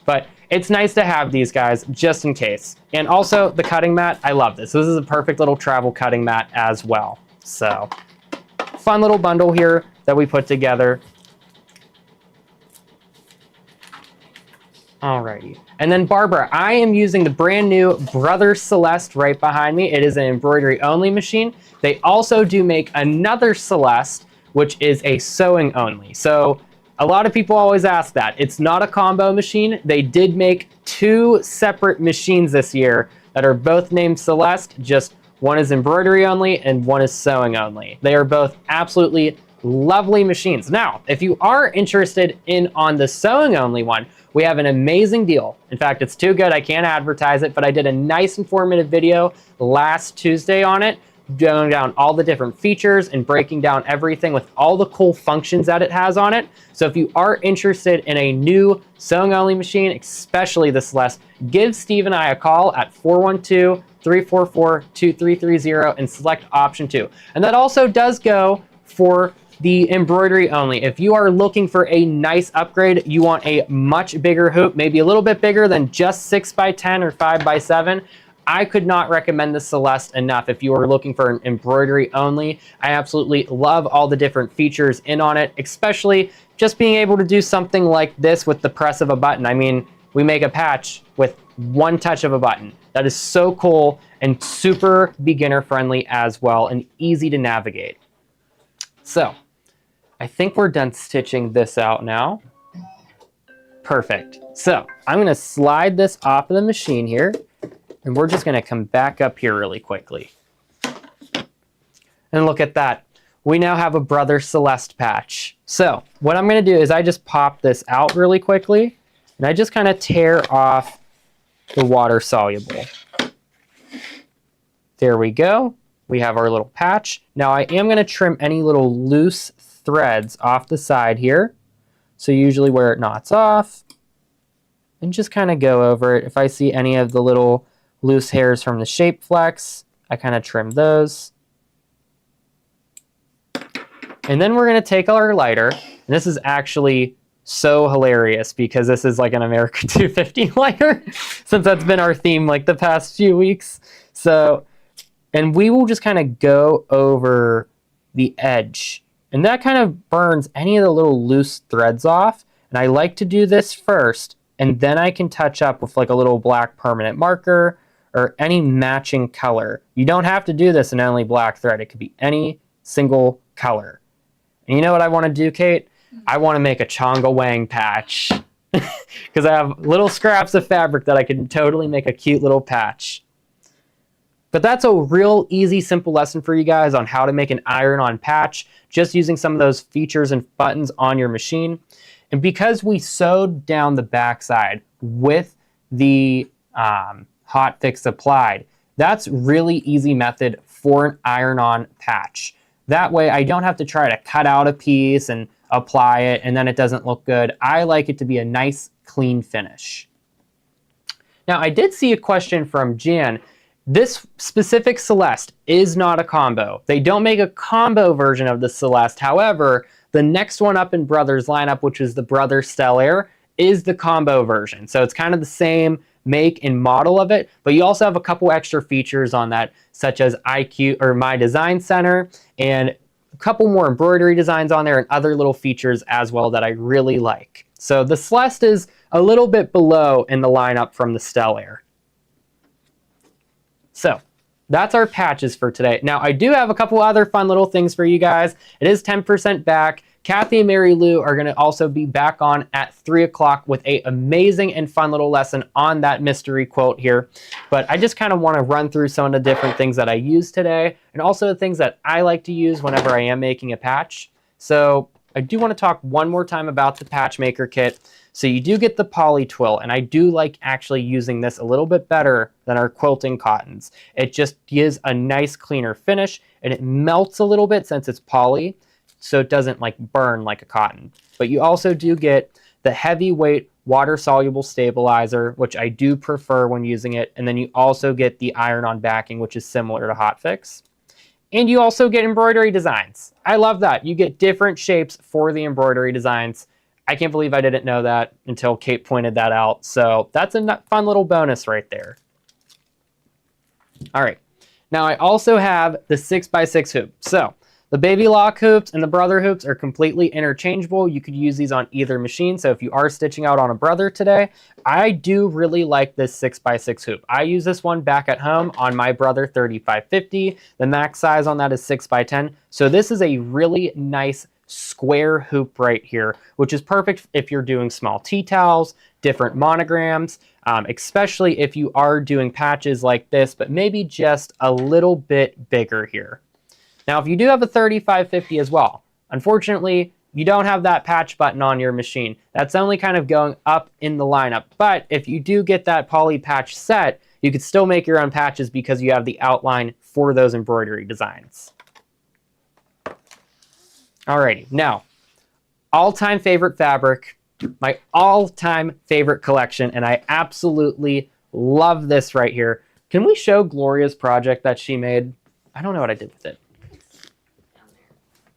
But it's nice to have these guys just in case. And also the cutting mat, I love this. This is a perfect little travel cutting mat as well. So fun little bundle here that we put together. Alrighty. And then Barbara, I am using the brand new Brother Celeste right behind me. It is an embroidery only machine. They also do make another Celeste, which is a sewing only. So a lot of people always ask that. It's not a combo machine. They did make 2 separate machines this year that are both named Celeste. Just one is embroidery only and one is sewing only. They are both absolutely lovely machines. Now, if you are interested in on the sewing only one, we have an amazing deal. In fact, it's too good I can't advertise it, but I did a nice informative video last Tuesday on it, going down all the different features and breaking down everything with all the cool functions that it has on it. So if you are interested in a new sewing only machine, especially the Celeste, give Steve and I a call at 412-344-2330 and select option 2. And that also does go for the embroidery only. If you are looking for a nice upgrade, you want a much bigger hoop, maybe a little bit bigger than just 6x10 or 5x7, I could not recommend the Celeste enough if you are looking for an embroidery only. I absolutely love all the different features in on it, especially just being able to do something like this with the press of a button. I mean, we make a patch with one touch of a button. That is so cool and super beginner friendly as well and easy to navigate. So I think we're done stitching this out now. Perfect. So I'm gonna slide this off of the machine here, and we're just gonna come back up here really quickly. And look at that. We now have a Brother Celeste patch. So what I'm gonna do is I just pop this out really quickly, and I just kind of tear off the water soluble. There we go. We have our little patch. Now I am gonna trim any little loose threads off the side here. So usually where it knots off, and just kind of go over it. If I see any of the little loose hairs from the shape flex, I kind of trim those. And then we're gonna take our lighter, and this is actually so hilarious because this is like an America 250 lighter, since that's been our theme like the past few weeks. So, and we will just kind of go over the edge, and that kind of burns any of the little loose threads off. And I like to do this first, and then I can touch up with like a little black permanent marker or any matching color. You don't have to do this in only black thread. It could be any single color. And you know what I want to do, Kate? I want to make a Chonga Wang patch because I have little scraps of fabric that I can totally make a cute little patch. But that's a real easy, simple lesson for you guys on how to make an iron-on patch, just using some of those features and buttons on your machine. And because we sewed down the backside with the hot fix applied, that's really easy method for an iron-on patch. That way I don't have to try to cut out a piece and apply it and then it doesn't look good. I like it to be a nice, clean finish. Now I did see a question from Jan. This specific Celeste is not a combo. They don't make a combo version of the Celeste. However, the next one up in Brother's lineup, which is the Brother Stellaire, is the combo version. So it's kind of the same make and model of it, but you also have a couple extra features on that, such as IQ or My Design Center, and a couple more embroidery designs on there and other little features as well that I really like. So the Celeste is a little bit below in the lineup from the Stellaire. So that's our patches for today. Now I do have a couple other fun little things for you guys. It is 10% back. Kathy and Mary Lou are going to also be back on at 3 o'clock with an amazing and fun little lesson on that mystery quote here. But I just kind of want to run through some of the different things that I use today and also the things that I like to use whenever I am making a patch. So I do want to talk one more time about the patch maker kit. So you do get the poly twill, and I do like actually using this a little bit better than our quilting cottons. It just gives a nice cleaner finish, and it melts a little bit since it's poly, so it doesn't like burn like a cotton. But you also do get the heavyweight water-soluble stabilizer, which I do prefer when using it, and then you also get the iron-on backing, which is similar to Hot Fix. And you also get embroidery designs. I love that. You get different shapes for the embroidery designs. I can't believe I didn't know that until Kate pointed that out. So that's a fun little bonus right there. All right. Now I also have the 6x6 hoop. So the baby lock hoops and the brother hoops are completely interchangeable. You could use these on either machine. So if you are stitching out on a brother today, I do really like this 6x6 hoop. I use this one back at home on my brother 3550. The max size on that is 6x10. So this is a really nice square hoop right here, which is perfect if you're doing small tea towels, different monograms, especially if you are doing patches like this, but maybe just a little bit bigger here. Now, if you do have a 3550 as well, unfortunately, you don't have that patch button on your machine. That's only kind of going up in the lineup. But if you do get that poly patch set, you could still make your own patches because you have the outline for those embroidery designs. Alrighty, now, all-time favorite fabric, my all-time favorite collection, and I absolutely love this right here. Can we show Gloria's project that she made? I don't know what I did with it.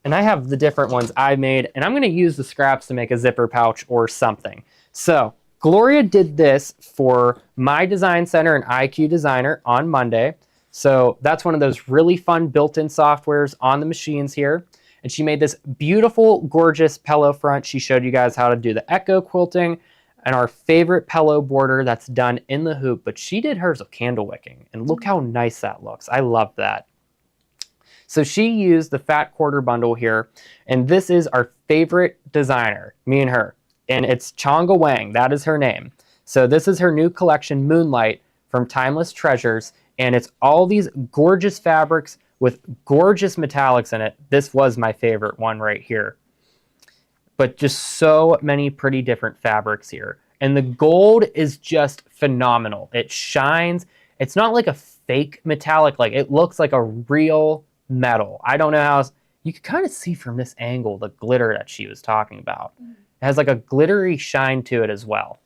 And I have the different ones I made, and I'm going to use the scraps to make a zipper pouch or something. So Gloria did this for my design center and IQ Designer on Monday. So that's one of those really fun built-in softwares on the machines here. And she made this beautiful, gorgeous pillow front. She showed you guys how to do the echo quilting and our favorite pillow border that's done in the hoop. But she did hers with candle wicking, and look how nice that looks. I love that. So she used the fat quarter bundle here, and this is our favorite designer, me and her, and it's Chonga Wang. That is her name. So this is her new collection, Moonlight, from Timeless Treasures, and it's all these gorgeous fabrics with gorgeous metallics in it. This was my favorite one right here. But just so many pretty different fabrics here. And the gold is just phenomenal. It shines. It's not like a fake metallic, like it looks like a real metal. I don't know how else. You can kind of see from this angle the glitter that she was talking about. It has like a glittery shine to it as well.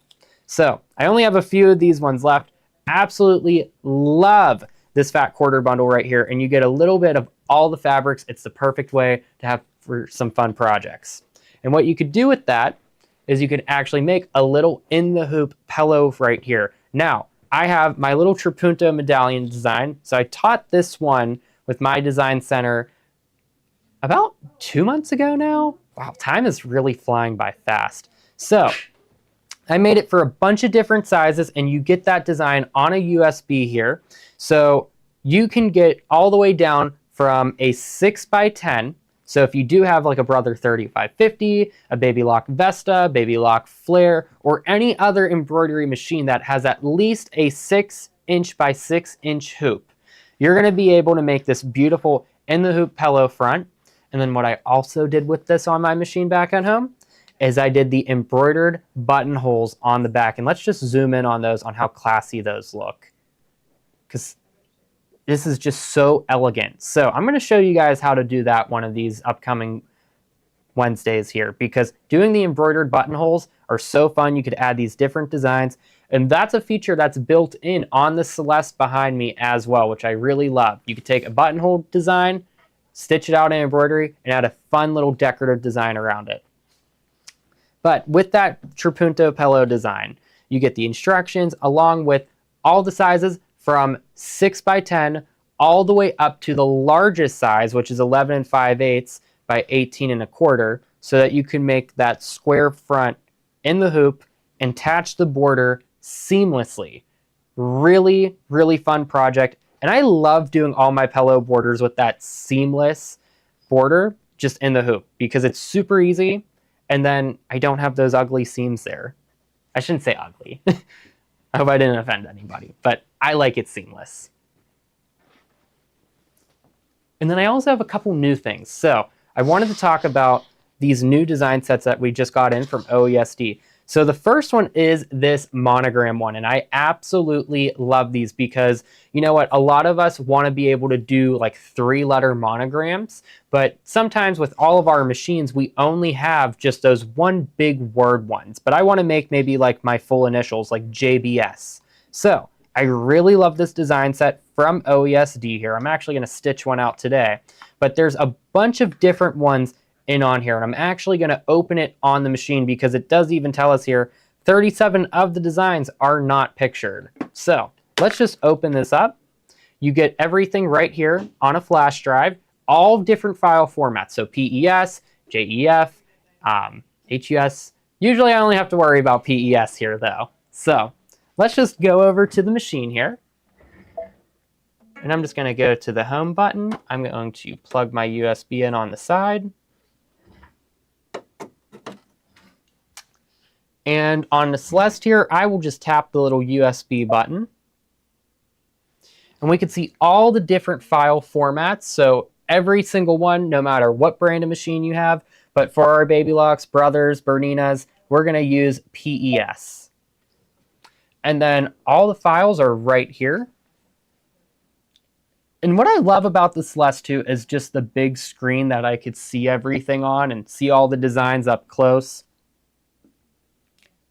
So I only have a few of these ones left. Absolutely love this fat quarter bundle right here, and you get a little bit of all the fabrics. It's the perfect way to have for some fun projects. And what you could do with that is you could actually make a little in the hoop pillow right here. Now, I have my little Trapunto medallion design. So I taught this one with my design center about 2 months ago now. Wow, time is really flying by fast. So I made it for a bunch of different sizes, and you get that design on a USB here. So you can get all the way down from a 6x10. So if you do have like a Brother 3550, a Baby Lock Vesta, Baby Lock Flare, or any other embroidery machine that has at least a 6" by 6" hoop, you're going to be able to make this beautiful in the hoop pillow front. And then what I also did with this on my machine back at home is I did the embroidered buttonholes on the back. And let's just zoom in on those, on how classy those look, because this is just so elegant. So I'm going to show you guys how to do that one of these upcoming Wednesdays here, because doing the embroidered buttonholes are so fun. You could add these different designs, and that's a feature that's built in on the Celeste behind me as well, which I really love. You could take a buttonhole design, stitch it out in embroidery, and add a fun little decorative design around it. But with that Trapunto pillow design, you get the instructions along with all the sizes from 6x10 all the way up to the largest size, which is 11 5/8 by 18 1/4, so that you can make that square front in the hoop and attach the border seamlessly. Really, really fun project. And I love doing all my pillow borders with that seamless border just in the hoop, because it's super easy. And then I don't have those ugly seams there. I shouldn't say ugly. I hope I didn't offend anybody, but I like it seamless. And then I also have a couple new things. So I wanted to talk about these new design sets that we just got in from OESD. So the first one is this monogram one, and I absolutely love these because, you know what, a lot of us want to be able to do like 3-letter monograms, but sometimes with all of our machines, we only have just those one big word ones. But I want to make maybe like my full initials, like JBS. So I really love this design set from OESD here. I'm actually going to stitch one out today, but there's a bunch of different ones in on here, and I'm actually going to open it on the machine because it does even tell us here 37 of the designs are not pictured. So let's just open this up. You get everything right here on a flash drive, all different file formats. So PES, JEF, HUS. Usually I only have to worry about PES here though. So let's just go over to the machine here. And I'm just going to go to the home button. I'm going to plug my USB in on the side. And on the Celeste here, I will just tap the little USB button. And we can see all the different file formats. So every single one, no matter what brand of machine you have. But for our Baby Locks, Brothers, Berninas, we're going to use PES. And then all the files are right here. And what I love about the Celeste 2 is just the big screen that I could see everything on and see all the designs up close.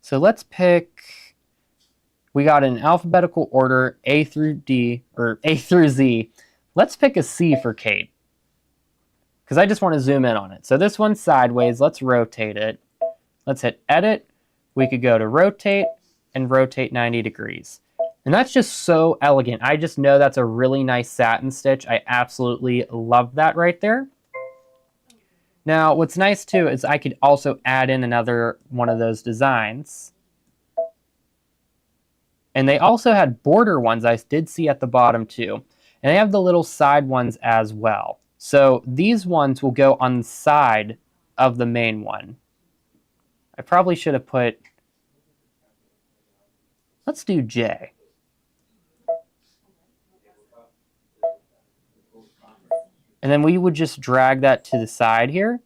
So let's pick, we got an alphabetical order, A through D, or A through Z. Let's pick a C for Kate, because I just want to zoom in on it. So this one's sideways, let's rotate it. Let's hit edit. We could go to rotate and rotate 90 degrees. And that's just so elegant. I just know that's a really nice satin stitch. I absolutely love that right there. Now, what's nice too is I could also add in another one of those designs. And they also had border ones I did see at the bottom too. And they have the little side ones as well. So these ones will go on the side of the main one. I probably should have put, let's do J. And then we would just drag that to the side here.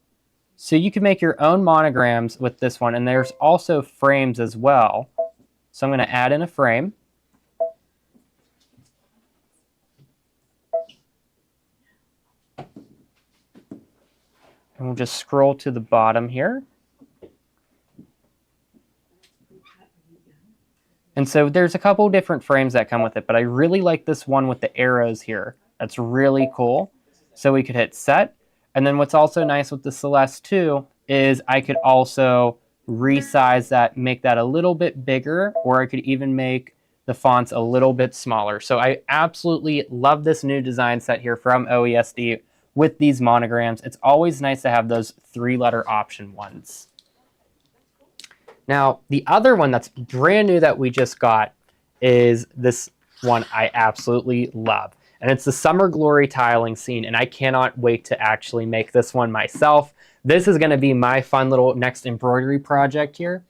So you can make your own monograms with this one. And there's also frames as well. So I'm going to add in a frame. And we'll just scroll to the bottom here. And so there's a couple different frames that come with it, but I really like this one with the arrows here. That's really cool. So we could hit set. And then what's also nice with the Celeste 2 is I could also resize that, make that a little bit bigger, or I could even make the fonts a little bit smaller. So I absolutely love this new design set here from OESD with these monograms. It's always nice to have those 3-letter option ones. Now, the other one that's brand new that we just got is this one I absolutely love. And it's the Summer Glory tiling scene, and I cannot wait to actually make this one myself. This is going to be my fun little next embroidery project here.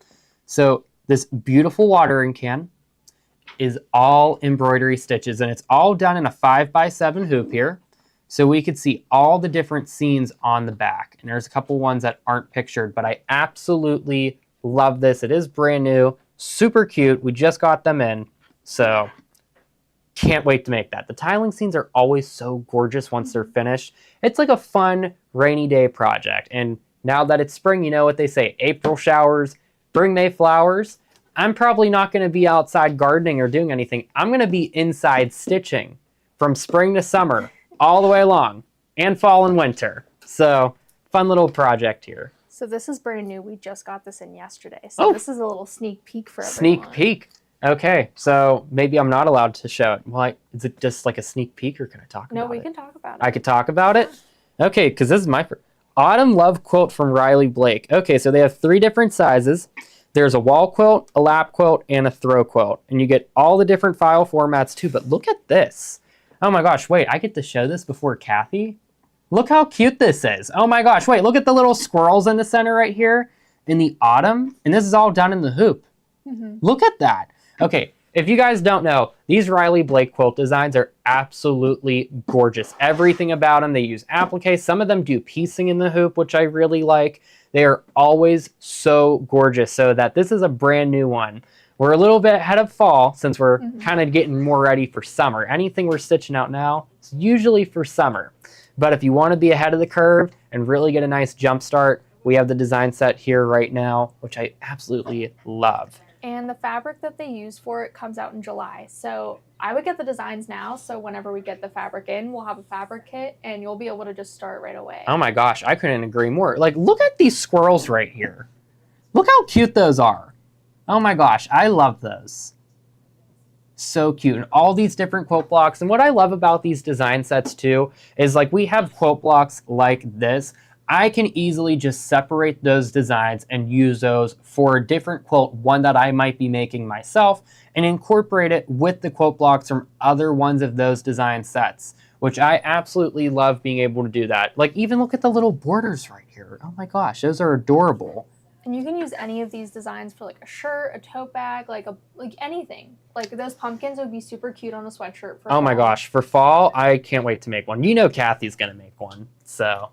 So this beautiful watering can is all embroidery stitches, and it's all done in a 5x7 hoop here. So we could see all the different scenes on the back. And there's a couple ones that aren't pictured, but I absolutely love this. It is brand new, super cute. We just got them in, so can't wait to make that. The tiling scenes are always so gorgeous once they're finished. It's like a fun rainy day project. And now that it's spring, you know what they say, April showers bring May flowers. I'm probably not going to be outside gardening or doing anything. I'm going to be inside stitching from spring to summer all the way along, and fall and winter. So fun little project here. So this is brand new. We just got this in yesterday. So this is a little sneak peek for everyone. Sneak peek. Okay, so maybe I'm not allowed to show it. Well, is it just like a sneak peek, or can I talk about it? No, we can talk about it. I could talk about it? Okay, because this is my Autumn Love quilt from Riley Blake. Okay, so they have 3 different sizes. There's a wall quilt, a lap quilt, and a throw quilt. And you get all the different file formats too, but look at this. Oh my gosh, wait, I get to show this before Kathy? Look how cute this is. Oh my gosh, wait, look at the little squirrels in the center right here in the autumn. And this is all done in the hoop. Look at that. Okay, if you guys don't know, these Riley Blake quilt designs are absolutely gorgeous. Everything about them, they use applique. Some of them do piecing in the hoop, which I really like. They are always so gorgeous, so that this is a brand new one. We're a little bit ahead of fall since we're kind of getting more ready for summer. Anything we're stitching out now is usually for summer. But if you want to be ahead of the curve and really get a nice jump start, we have the design set here right now, which I absolutely love. And the fabric that they use for it comes out in July. So I would get the designs now, so whenever we get the fabric in, we'll have a fabric kit and you'll be able to just start right away. Oh my gosh, I couldn't agree more. Like, look at these squirrels right here. Look how cute those are. Oh my gosh, I love those. So cute. And all these different quilt blocks. And what I love about these design sets too is, like, we have quilt blocks like this. I can easily just separate those designs and use those for a different quilt, one that I might be making myself, and incorporate it with the quilt blocks from other ones of those design sets, which I absolutely love being able to do that. Like, even look at the little borders right here. Oh my gosh, those are adorable. And you can use any of these designs for like a shirt, a tote bag, like anything. Like those pumpkins would be super cute on a sweatshirt for fall. My gosh, for fall, I can't wait to make one. You know Kathy's gonna make one, so.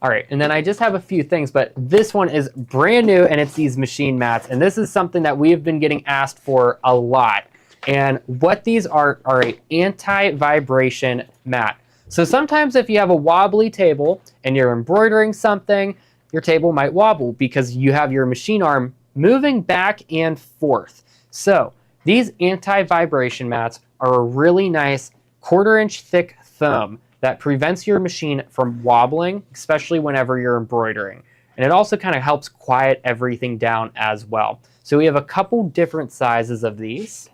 All right, and then I just have a few things, but this one is brand new, and it's these machine mats, and this is something that we have been getting asked for a lot. And what these are an anti-vibration mat. So sometimes if you have a wobbly table and you're embroidering something, your table might wobble because you have your machine arm moving back and forth. So these anti-vibration mats are a really nice 1/4-inch thick foam that prevents your machine from wobbling, especially whenever you're embroidering. And it also kind of helps quiet everything down as well. So we have a couple different sizes of these.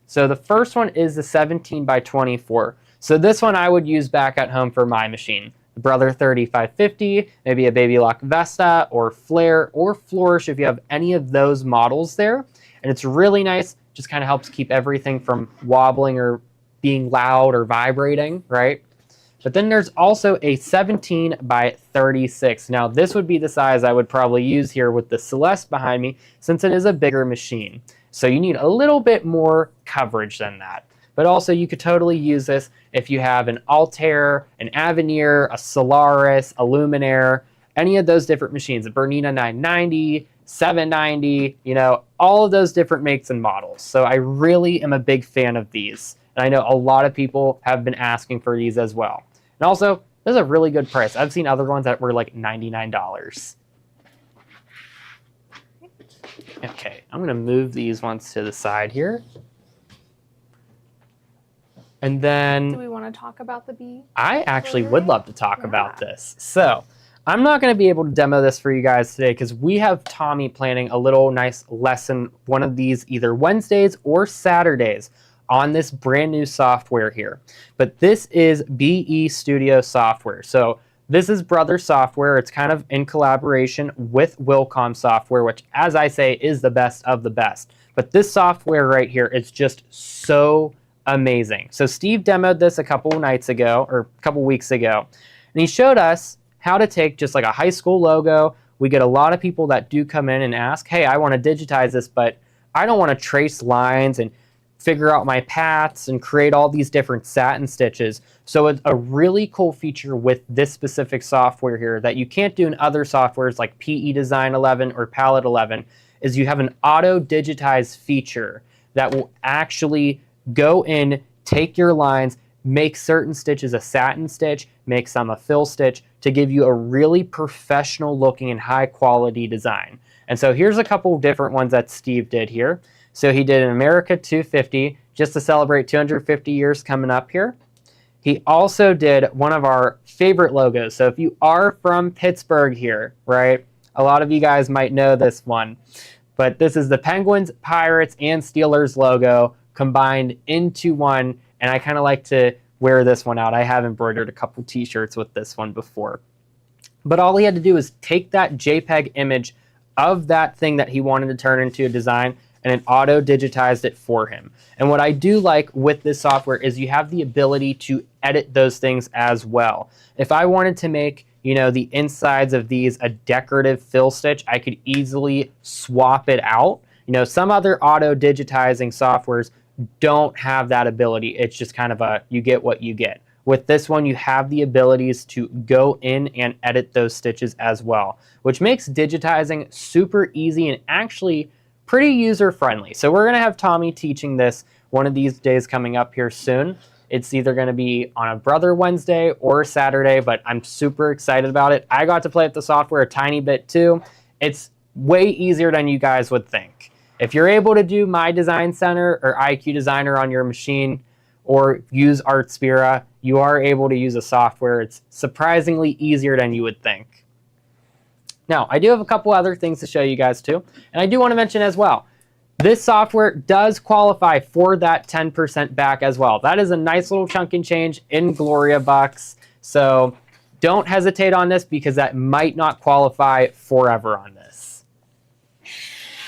So the first one is the 17 by 24. So this one I would use back at home for my machine. The Brother 3550, maybe a Baby Lock Vesta or Flare or Flourish if you have any of those models there. And it's really nice, just kind of helps keep everything from wobbling or being loud or vibrating, right? But then there's also a 17 by 36. Now this would be the size I would probably use here with the Celeste behind me, since it is a bigger machine. So you need a little bit more coverage than that. But also you could totally use this if you have an Altair, an Avenir, a Solaris, a Luminaire, any of those different machines, a Bernina 990, 790, you know, all of those different makes and models. So I really am a big fan of these. And I know a lot of people have been asking for these as well. And also, this is a really good price. I've seen other ones that were like $99. Okay, I'm gonna move these ones to the side here. And then... Do we want to talk about the bee? I actually would love to talk about this. So, I'm not gonna be able to demo this for you guys today because we have Tommy planning a little nice lesson, one of these either Wednesdays or Saturdays, on this brand new software here. But this is BE Studio software. So this is Brother software. It's kind of in collaboration with Wilcom software, which, as I say, is the best of the best. But this software right here is just so amazing. So Steve demoed this a couple nights ago, or a couple weeks ago, and he showed us how to take just like a high school logo. We get a lot of people that do come in and ask, hey, I want to digitize this, but I don't want to trace lines and figure out my paths and create all these different satin stitches. So it's a really cool feature with this specific software here that you can't do in other softwares like PE Design 11 or Palette 11, is you have an auto digitize feature that will actually go in, take your lines, make certain stitches a satin stitch, make some a fill stitch to give you a really professional looking and high quality design. And so here's a couple different ones that Steve did here. So he did an America 250 just to celebrate 250 years coming up here. He also did one of our favorite logos. So if you are from Pittsburgh here, right, a lot of you guys might know this one. But this is the Penguins, Pirates, and Steelers logo combined into one. And I kind of like to wear this one out. I have embroidered a couple t-shirts with this one before. But all he had to do is take that JPEG image of that thing that he wanted to turn into a design, and it auto digitized it for him. And what I do like with this software is you have the ability to edit those things as well. If I wanted to make, you know, the insides of these a decorative fill stitch, I could easily swap it out. You know, some other auto digitizing softwares don't have that ability. It's just kind of a, you get what you get. with this one, you have the abilities to go in and edit those stitches as well, which makes digitizing super easy and actually pretty user-friendly. So we're gonna have Tommy teaching this one of these days coming up here soon. It's either gonna be on a Brother Wednesday or Saturday, but I'm super excited about it. I got to play with the software a tiny bit too. It's way easier than you guys would think. If you're able to do My Design Center or IQ Designer on your machine or use Artspira, you are able to use a software. It's surprisingly easier than you would think. Now, I do have a couple other things to show you guys too, and I do want to mention as well, this software does qualify for that 10% back as well. That is a nice little chunk and change in Gloria bucks, so don't hesitate on this because that might not qualify forever on this.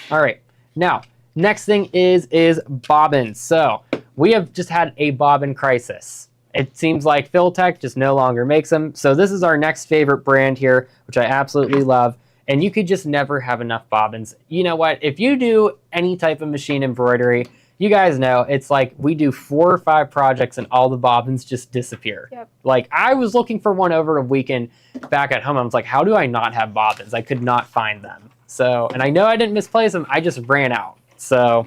All right, now, next thing is bobbins. So we have just had a bobbin crisis. It seems like Filtech just no longer makes them. So this is our next favorite brand here, which I absolutely love. And you could just never have enough bobbins. You know what? If you do any type of machine embroidery, you guys know it's like we do 4 or 5 projects and all the bobbins just disappear. Yep. Like I was looking for one over the weekend back at home. I was like, how do I not have bobbins? I could not find them. So, and I know I didn't misplace them. I just ran out. So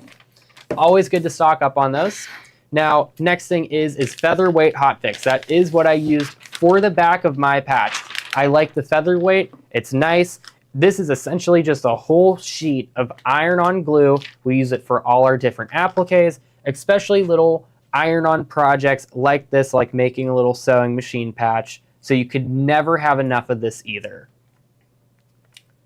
always good to stock up on those. Now, next thing is featherweight hotfix. That is what I used for the back of my patch. I like the featherweight. It's nice. This is essentially just a whole sheet of iron-on glue. We use it for all our different appliques, especially little iron-on projects like this, like making a little sewing machine patch. So you could never have enough of this either.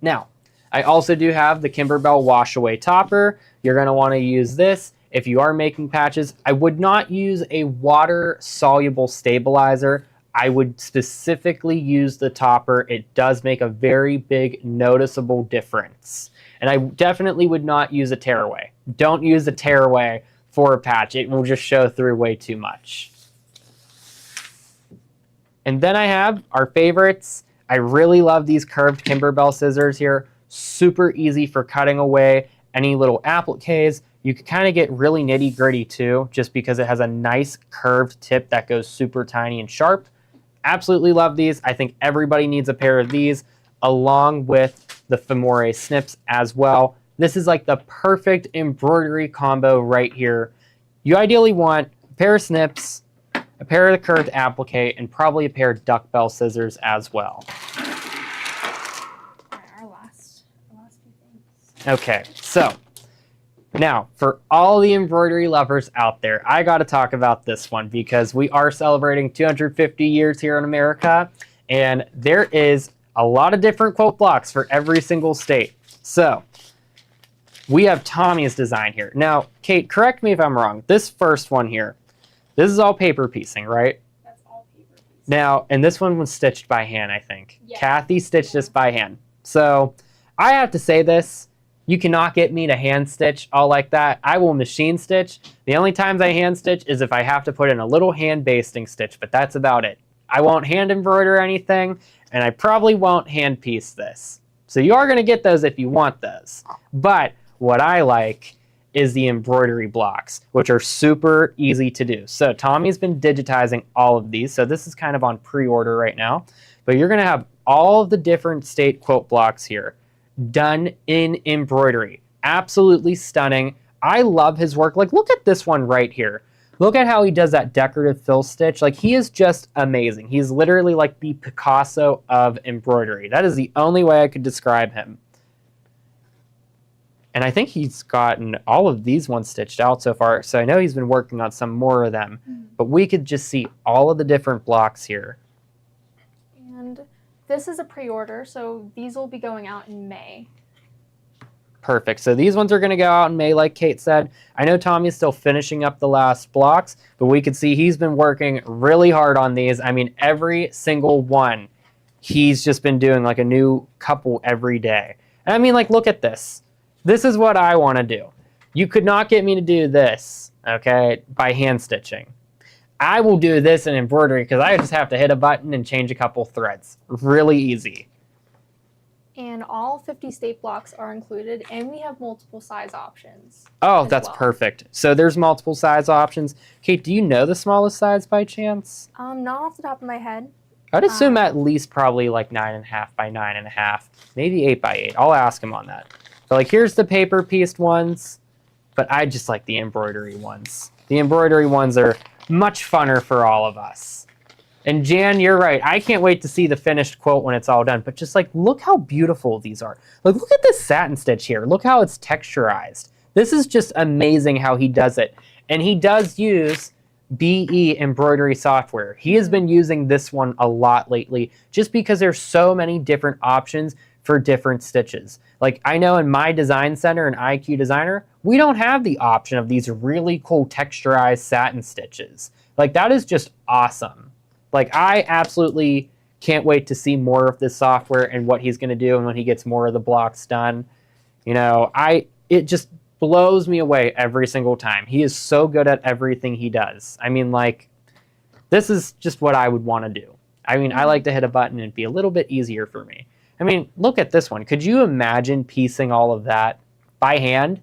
Now, I also do have the Kimberbell wash away topper. You're going to want to use this if you are making patches. I would not use a water soluble stabilizer. I would specifically use the topper. It does make a very big noticeable difference. And I definitely would not use a tearaway. Don't use a tearaway for a patch. It will just show through way too much. And then I have our favorites. I really love these curved Kimberbell scissors here. Super easy for cutting away any little appliques. You can kind of get really nitty gritty too, just because it has a nice curved tip that goes super tiny and sharp. Absolutely love these. I think everybody needs a pair of these along with the Femore snips as well. This is like the perfect embroidery combo right here. You ideally want a pair of snips, a pair of the curved applique, and probably a pair of duckbill scissors as well. Our last few things. Okay, so now for all the embroidery lovers out there, I got to talk about this one because we are celebrating 250 years here in America, and there is a lot of different quote blocks for every single state. So we have Tommy's design here. Now, Kate, correct me if I'm wrong. This first one here, this is all paper piecing, right? That's all paper piecing. Now, and this one was stitched by hand, I think. Yeah. Kathy stitched this by hand. So I have to say this. You cannot get me to hand stitch all like that. I will machine stitch. The only times I hand stitch is if I have to put in a little hand basting stitch, but that's about it. I won't hand embroider anything, and I probably won't hand piece this. So you are going to get those if you want those. But what I like is the embroidery blocks, which are super easy to do. So Tommy's been digitizing all of these. So this is kind of on pre-order right now. But you're going to have all of the different state quote blocks here done in embroidery. Absolutely stunning. I love his work. Like, look at this one right here. Look at how he does that decorative fill stitch. Like, he is just amazing. He's literally like the Picasso of embroidery. That is the only way I could describe him. And I think he's gotten all of these ones stitched out so far. So I know he's been working on some more of them. But we could just see all of the different blocks here. And this is a pre-order, so these will be going out in May. Perfect. So these ones are going to go out in May, like Kate said. I know Tommy's still finishing up the last blocks, but we could see he's been working really hard on these. I mean, every single one, he's just been doing like a new couple every day. And I mean, like, look at this. This is what I want to do. You could not get me to do this, okay, by hand stitching. I will do this in embroidery because I just have to hit a button and change a couple threads. Really easy. And all 50 state blocks are included, and we have multiple size options. Oh, that's well. perfect. So there's multiple size options. Kate, do you know the smallest size by chance? Not off the top of my head. I'd assume at least probably like 9.5 by 9.5, maybe 8 by 8. I'll ask him on that. So like here's the paper pieced ones, but I just like the embroidery ones. The embroidery ones are much funner for all of us. And Jan, you're right. I can't wait to see the finished quilt when it's all done. But just like, look how beautiful these are. Like, look at this satin stitch here. Look how it's texturized. This is just amazing how he does it. And he does use BE embroidery software. He has been using this one a lot lately just because there's so many different options for different stitches. Like I know in my design center in IQ Designer, we don't have the option of these really cool texturized satin stitches. Like that is just awesome. Like I absolutely can't wait to see more of this software and what he's going to do and when he gets more of the blocks done. You know, it just blows me away every single time. He is so good at everything he does. I mean, like, this is just what I would want to do. I mean, I like to hit a button and it'd be a little bit easier for me. I mean, look at this one. Could you imagine piecing all of that by hand?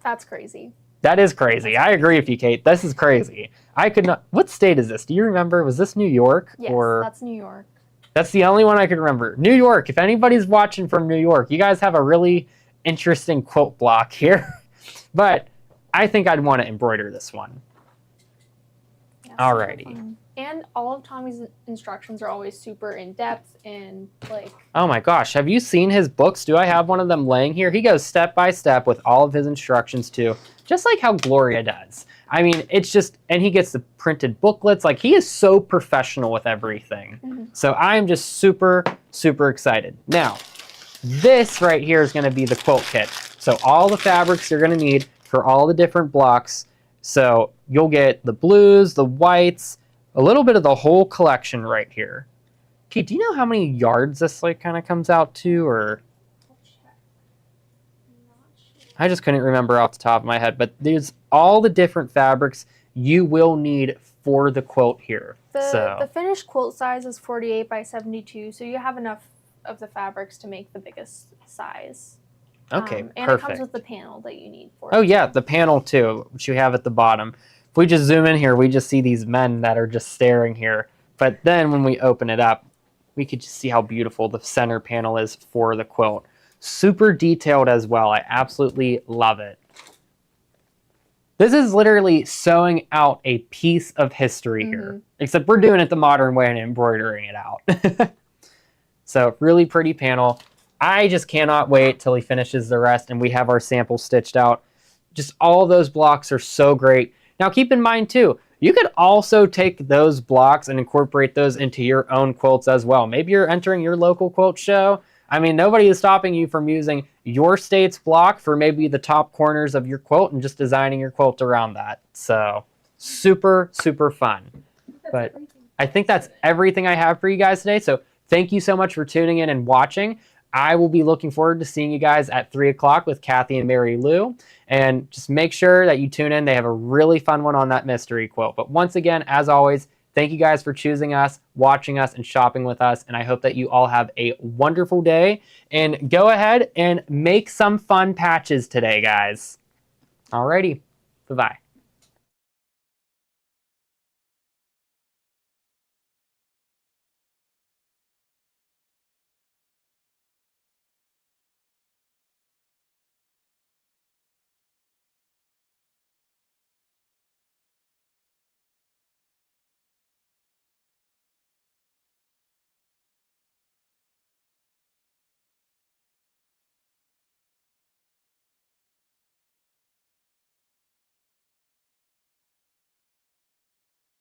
That's crazy. That is crazy. I agree with you, Kate. This is crazy. I could not. What state is this? Do you remember? Was this New York? Yes, or that's New York. That's the only one I could remember. New York. If anybody's watching from New York, you guys have a really interesting quilt block here. But I think I'd want to embroider this one. Yes, Alrighty. And all of Tommy's instructions are always super in depth and like. Oh my gosh, have you seen his books? Do I have one of them laying here? He goes step by step with all of his instructions too, just like how Gloria does. I mean, it's just, and he gets the printed booklets. Like he is so professional with everything. Mm-hmm. So I'm just super, super excited. Now, this right here is gonna be the quilt kit. So all the fabrics you're gonna need for all the different blocks. So you'll get the blues, the whites, a little bit of the whole collection right here. Okay, do you know how many yards this like kind of comes out to, or? I just couldn't remember off the top of my head, but there's all the different fabrics you will need for the quilt here. The finished quilt size is 48 by 72, so you have enough of the fabrics to make the biggest size. Okay, and perfect. it comes with the panel that you need for it. Oh yeah, the panel too, which you have at the bottom. If we just zoom in here, we just see these men that are just staring here. But then when we open it up, we could just see how beautiful the center panel is for the quilt. Super detailed as well. I absolutely love it. This is literally sewing out a piece of history here. Except we're doing it the modern way and embroidering it out. So really pretty panel. I just cannot wait till he finishes the rest and we have our sample stitched out. Just all those blocks are so great. Now keep in mind too, you could also take those blocks and incorporate those into your own quilts as well. Maybe you're entering your local quilt show. I mean, nobody is stopping you from using your state's block for maybe the top corners of your quilt and just designing your quilt around that. So super, super fun. But I think that's everything I have for you guys today. So thank you so much for tuning in and watching. I will be looking forward to seeing you guys at 3 o'clock with Kathy and Mary Lou. And just make sure that you tune in. They have a really fun one on that mystery quilt. But once again, as always, thank you guys for choosing us, watching us, and shopping with us. And I hope that you all have a wonderful day. And go ahead and make some fun patches today, guys. Alrighty. Bye-bye.